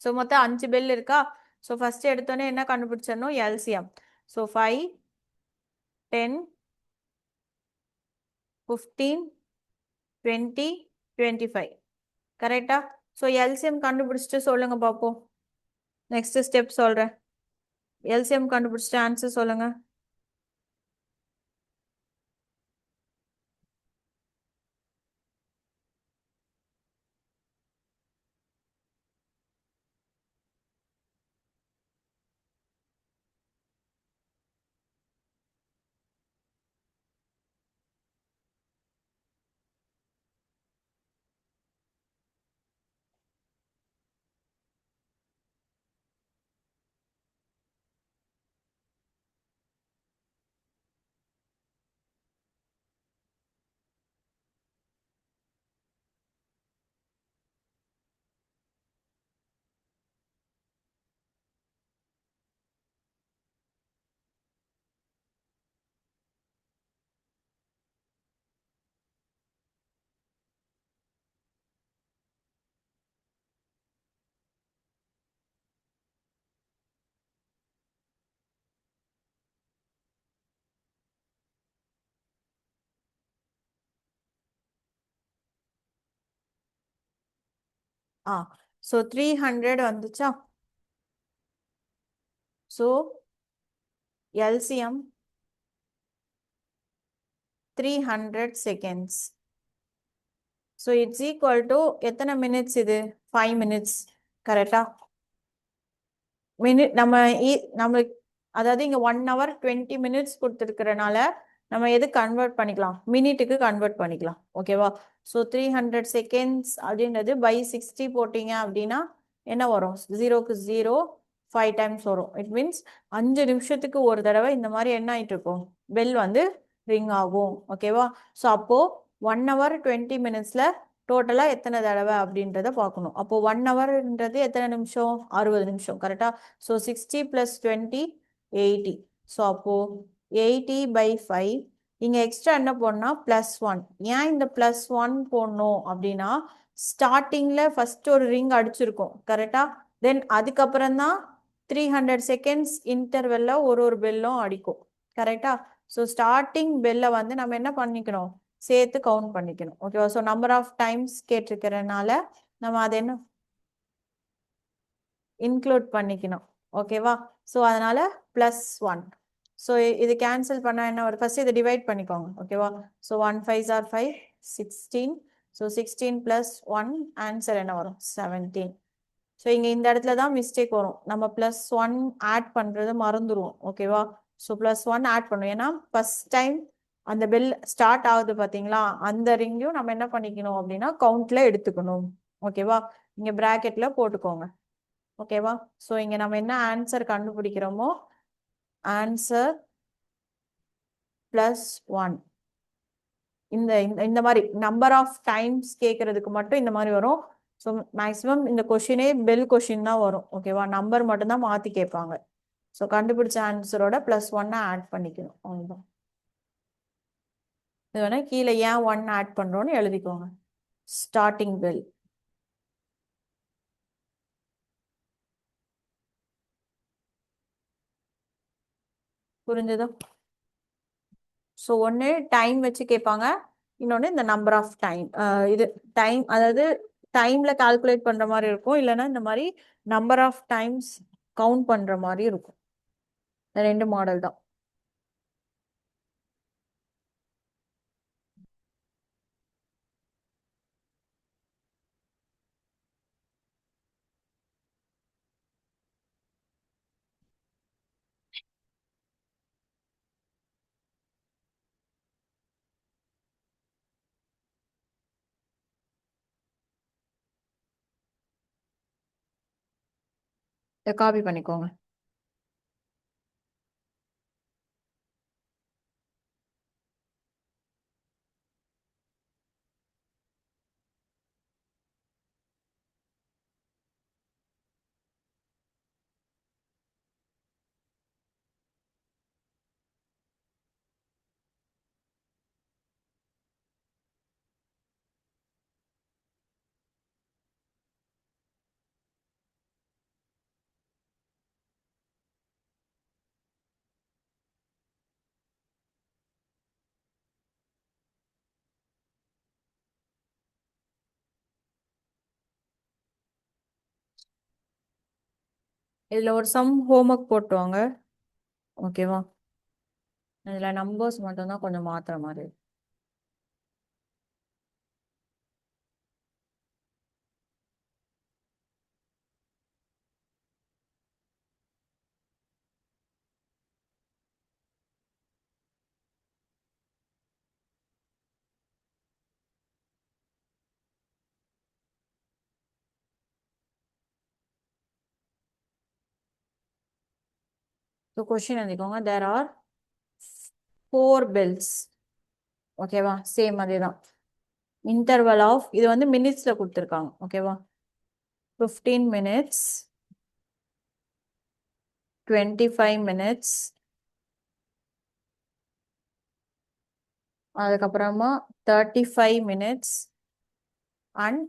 Speaker 1: ஸோ மொத்தம் 5 பெல் இருக்கா? ஸோ ஃபர்ஸ்ட் எடுத்தோன்னே என்ன கண்டுபிடிச்சிடணும்? எல்சிஎம். ஸோ 5, 10, 15, 20, 25. கரெக்டா? ஸோ எல்சிஎம் கண்டுபிடிச்சிட்டு சொல்லுங்க பார்ப்போம். நெக்ஸ்ட் ஸ்டெப் சொல்றேன். எல்சிஎம் கண்டுபிடிச்சிட்டு ஆன்சர் சொல்லுங்க. ஸோ 300 வந்துச்சா? So LCM 300 seconds. So it's equal to எத்தனை மினிட்ஸ் இது? 5 minutes. கரெக்டா? நம்ம நம்மளுக்கு அதாவது இங்க 1 hour 20 minutes கொடுத்துருக்கிறனால நம்ம எது கன்வெர்ட் பண்ணிக்கலாம்? மினிட்டுக்கு கன்வெர்ட் பண்ணிக்கலாம். ஓகேவா? ஸோ 300 seconds அப்படின்றது பை 60 போட்டீங்க அப்படின்னா என்ன வரும்? 0க்கு 0 5 டைம்ஸ் வரும். இட் மீன்ஸ் 5 நிமிஷத்துக்கு ஒரு தடவை இந்த மாதிரி என்ன ஆயிட்டு இருக்கும்? பெல் வந்து ரிங் ஆகும். ஓகேவா? ஸோ அப்போ 1 hour 20 minutesல டோட்டலா எத்தனை தடவை அப்படின்றத பார்க்கணும். அப்போ 1 hourன்றது எத்தனை நிமிஷம்? 60 நிமிஷம். கரெக்டா? ஸோ 60 + 20 80. ஸோ அப்போ 80 by 5. இங்க எக்ஸ்ட்ரா என்ன போடணும்னா +1. ஏன் இந்த +1 போடணும் அப்படின்னா ஸ்டார்டிங்ல ஃபர்ஸ்ட் ஒரு ரிங் அடிச்சிருக்கும். கரெக்டா? தென் அதுக்கப்புறம் தான் 300 seconds இன்டர்வெல்ல ஒரு பெல்லும் அடிக்கும். கரெக்டா? ஸோ ஸ்டார்டிங் பெல்ல வந்து நம்ம என்ன பண்ணிக்கணும்? சேர்த்து கவுண்ட் பண்ணிக்கணும். ஓகேவா? ஸோ நம்பர் ஆஃப் டைம்ஸ் கேட்டிருக்கிறனால நம்ம அதை என்ன இன்க்ளூட் பண்ணிக்கணும். ஓகேவா? ஸோ அதனால +1. ஸோ இது கேன்சல் பண்ண என்ன வரும்? ஃபர்ஸ்ட் இதை டிவைட் பண்ணிக்கோங்க. ஓகேவா? So 1 5s are 5 16. So 16 + 1 answer என்ன வரும்? 17. ஸோ இங்க இந்த இடத்துல தான் மிஸ்டேக் வரும். நம்ம +1 ஆட் பண்றது மறந்துடுவோம். ஓகேவா? ஸோ +1 ஆட் பண்ணும். ஏன்னா ஃபர்ஸ்ட் டைம் அந்த பெல் ஸ்டார்ட் ஆகுது பாத்தீங்களா? அந்த ரிங்கையும் நம்ம என்ன பண்ணிக்கணும் அப்படின்னா கவுண்ட்ல எடுத்துக்கணும். ஓகேவா? இங்க பிராக்கெட்ல போட்டுக்கோங்க. ஓகேவா? ஸோ இங்க நம்ம என்ன ஆன்சர் கண்டுபிடிக்கிறோமோ ஆன்சர் +1. இந்த இந்த மாதிரி நம்பர் ஆஃப் டைம்ஸ் கேட்கறதுக்கு மட்டும் இந்த மாதிரி வரும். ஸோ மேக்ஸிமம் இந்த கொஷினே பெல் கொஷின் தான் வரும். ஓகேவா? நம்பர் மட்டும் தான் மாத்தி கேட்பாங்க. ஸோ கண்டுபிடிச்ச ஆன்சரோட +1 ஆட் பண்ணிக்கணும். அவ்வளோதான். இது வேணா கீழே ஏன் 1 ஆட் பண்றோம்னு எழுதிக்கோங்க. Starting bell. புரிஞ்சதா? ஸோ ஒன்று டைம் வச்சு கேட்பாங்க, இன்னொன்று இந்த நம்பர் ஆஃப் டைம். இது டைம் அதாவது டைம்ல கால்குலேட் பண்ற மாதிரி இருக்கும், இல்லைன்னா இந்த மாதிரி நம்பர் ஆஃப் டைம்ஸ் கவுண்ட் பண்ற மாதிரி இருக்கும். இந்த 2 மாடல் தான். இதை காப்பி பண்ணிக்கோங்க. இதுல ஒரு சம் ஹோம்ஒர்க் போட்டுவாங்க. ஓகேவா? இதுல நம்பர்ஸ் மட்டும் தான் கொஞ்சம் மாத்துற மாதிரி. ஸோ கொஸ்டின் எழுதிக்கோங்க. There are 4 bells. ஓகேவா? சேம் அதே தான். இன்டர்வல் ஆஃப் இது வந்து மினிட்ஸ்ல கொடுத்துருக்காங்க. ஓகேவா? 15 minutes, 25 minutes, அதுக்கப்புறமா 35 minutes and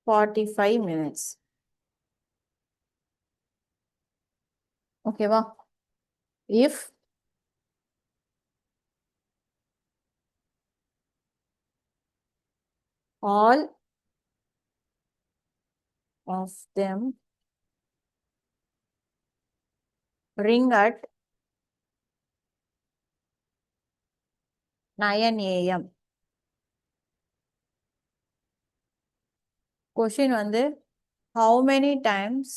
Speaker 1: 45 minutes. ஓகேவா? If all of them ring at 9 a.m. Question வந்து how many times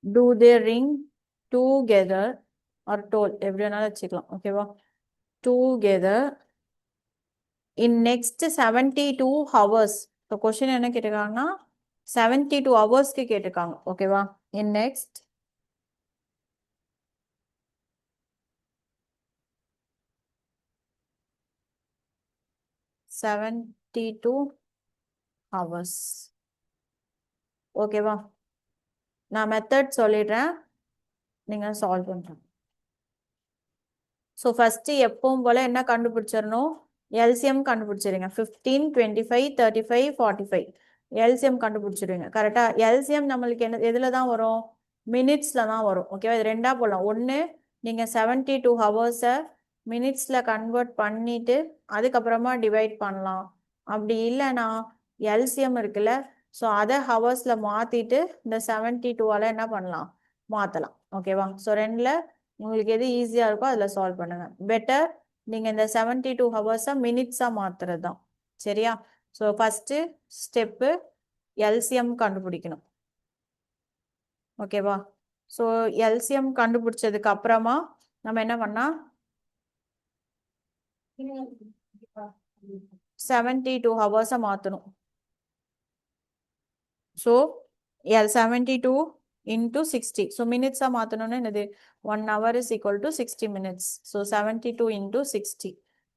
Speaker 1: do they ring together or toll எப்படி வேணாலும் வச்சுக்கலாம் ஓகேவா together in next 72 hours இப்போ கொஸ்டின் என்ன கேட்டிருக்காங்கன்னா 72 ஹவர்ஸ்க்கு கேட்டிருக்காங்க ஓகேவா in next 72 hours ஓகேவா நான் மெத்தட் சொல்லிடுறேன் நீங்க சால்வ் பண்ணுங்க ஸோ ஃபர்ஸ்ட் எப்பவும் போல என்ன கண்டுபிடிச்சிடணும் எல்சிஎம் கண்டுபிடிச்சிருங்க 15 25 35 45 எல்சிஎம் கண்டுபிடிச்சிருங்க கரெக்டா எல்சிஎம் நம்மளுக்கு என்ன எதுல தான் வரும் மினிட்ஸ்ல தான் வரும் ஓகேவா இது ரெண்டா போடலாம் ஒன்று நீங்க 72 ஹவர்ஸை மினிட்ஸ்ல கன்வெர்ட் பண்ணிட்டு அதுக்கப்புறமா டிவைட் பண்ணலாம் அப்படி இல்லைன்னா எல்சிஎம் இருக்குல்ல ஸோ அதை ஹவர்ஸ்ல மாத்திட்டு இந்த 72 என்ன பண்ணலாம் மாத்தலாம் ஓகேவா ஸோ ரெண்டுல உங்களுக்கு எது ஈஸியா இருக்கோ அதுல சால்வ் பண்ணுங்க பெட்டர் நீங்க இந்த 72 ஹவர்ஸை மினிட்ஸா மாத்துறது தான் சரியா ஸோ ஃபர்ஸ்ட் ஸ்டெப்பு எல்சிஎம் கண்டுபிடிக்கணும் ஓகேவா ஸோ எல்சிஎம் கண்டுபிடிச்சதுக்கு அப்புறமா நம்ம என்ன பண்ணா 72 ஹவர்ஸை மாத்தணும் ஸோ 72 into 60 so minutes ஆ மாத்தணும்னா என்னது 1 hour is equal to 60 minutes so 72 into 60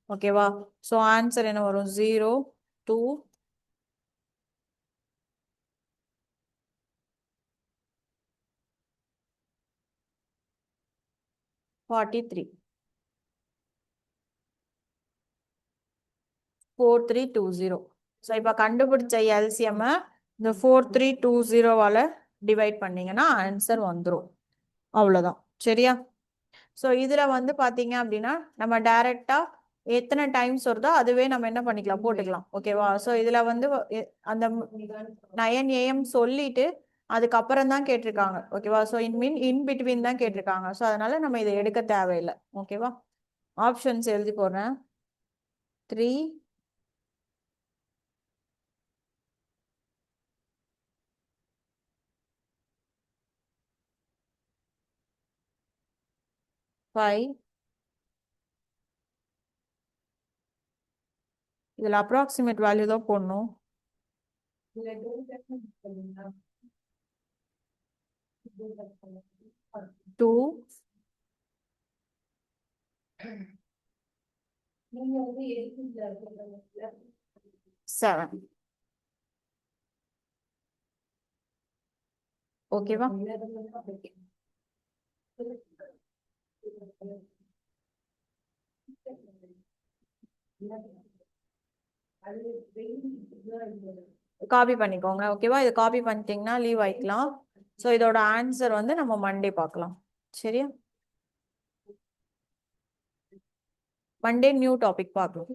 Speaker 1: ஓகேவா so ஆன்சர் என்ன வரும் 0 2 43 4320 ஸோ இப்போ கண்டுபிடிச்ச எல்சிஎம் இந்த 4320 டிவைட் பண்ணீங்கன்னா ஆன்சர் வந்துடும் அவ்வளோதான் சரியா ஸோ இதில் வந்து பார்த்தீங்க அப்படின்னா நம்ம டைரக்டா எத்தனை டைம்ஸ் வருதோ அதுவே நம்ம என்ன பண்ணிக்கலாம் போட்டுக்கலாம் ஓகேவா ஸோ இதில் வந்து அந்த 9 AM சொல்லிட்டு அதுக்கப்புறம் தான் கேட்டிருக்காங்க ஓகேவா ஸோ இன் பிட்வீன் தான் கேட்டிருக்காங்க ஸோ அதனால நம்ம இதை எடுக்க தேவையில்லை ஓகேவா ஆப்ஷன்ஸ் எழுதி போடுறேன் 3 5 இதில் அப்ராக்சிமேட் வேல்யூ தான் போடணும் 2 7 ஓகேவா காப்பி பண்ணிக்கோங்க ஓகேவா இது காப்பி பண்ணிட்டீங்கன்னா லீவ் ஆயிக்கலாம் ஸோ இதோட ஆன்சர் வந்து நம்ம மண்டே பார்க்கலாம் சரியா மண்டே நியூ டாபிக் பார்க்கலாம்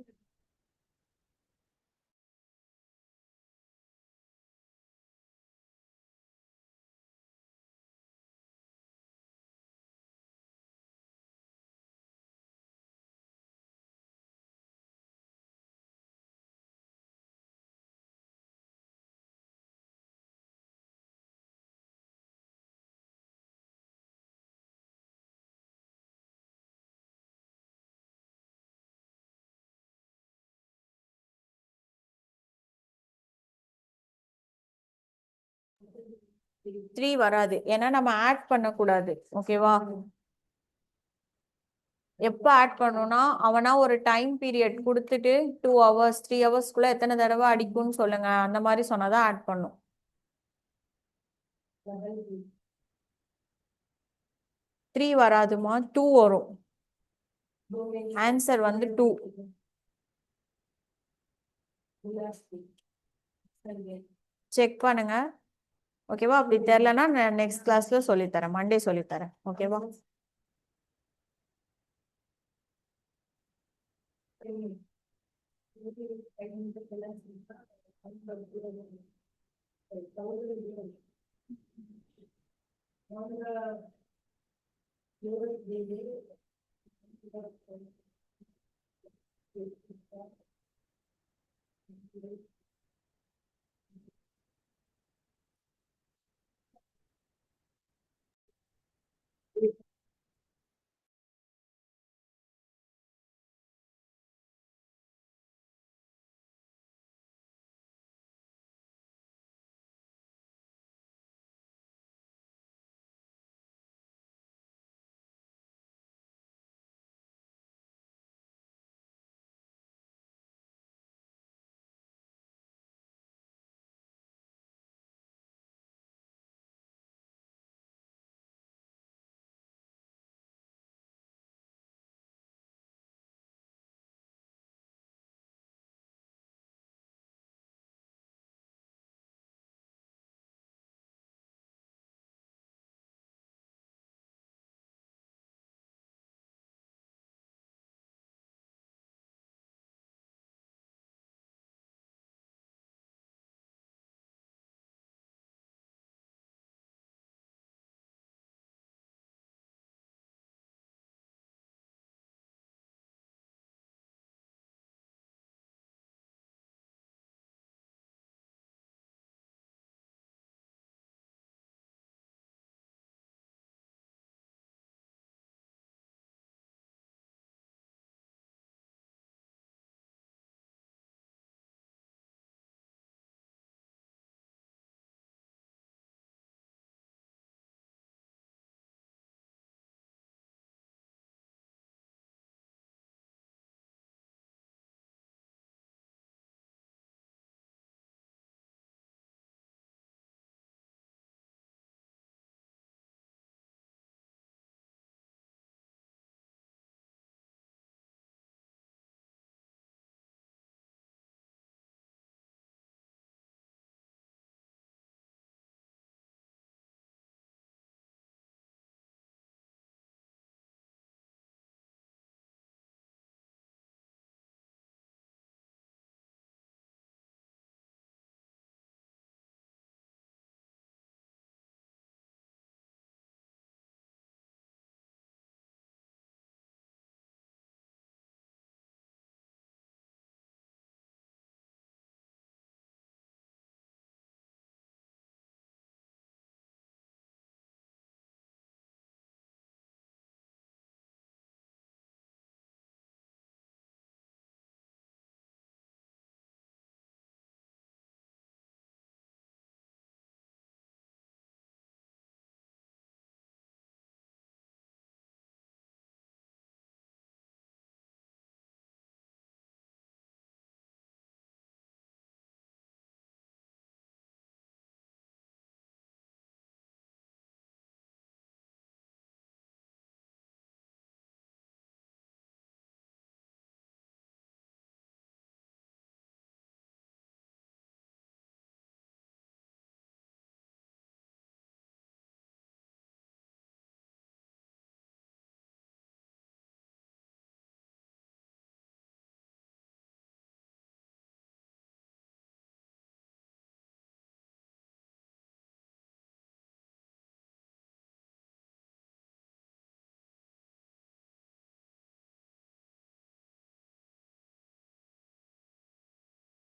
Speaker 1: த்ரீ வராது ஏன்னா நம்ம ஆட் பண்ணக்கூடாது ஓகேவா எப்போ ஆட் பண்ணணும்னா அவனா ஒரு டைம் பீரியட் கொடுத்துட்டு 2 hours 3 ஹவர்ஸ்க்குள்ள எத்தனை தடவை அடிக்கும்னு சொல்லுங்க அந்த மாதிரி சொன்னாதான் ஆட் பண்ணும் 3 வராதுமா 2 வரும் ஆன்சர் வந்து 2 செக் பண்ணுங்க ஓகேவா அப்படி தெரியலன்னா நான் நெக்ஸ்ட் கிளாஸ்ல சொல்லித்தரேன் மண்டே சொல்லித்தரேன் ஓகேவா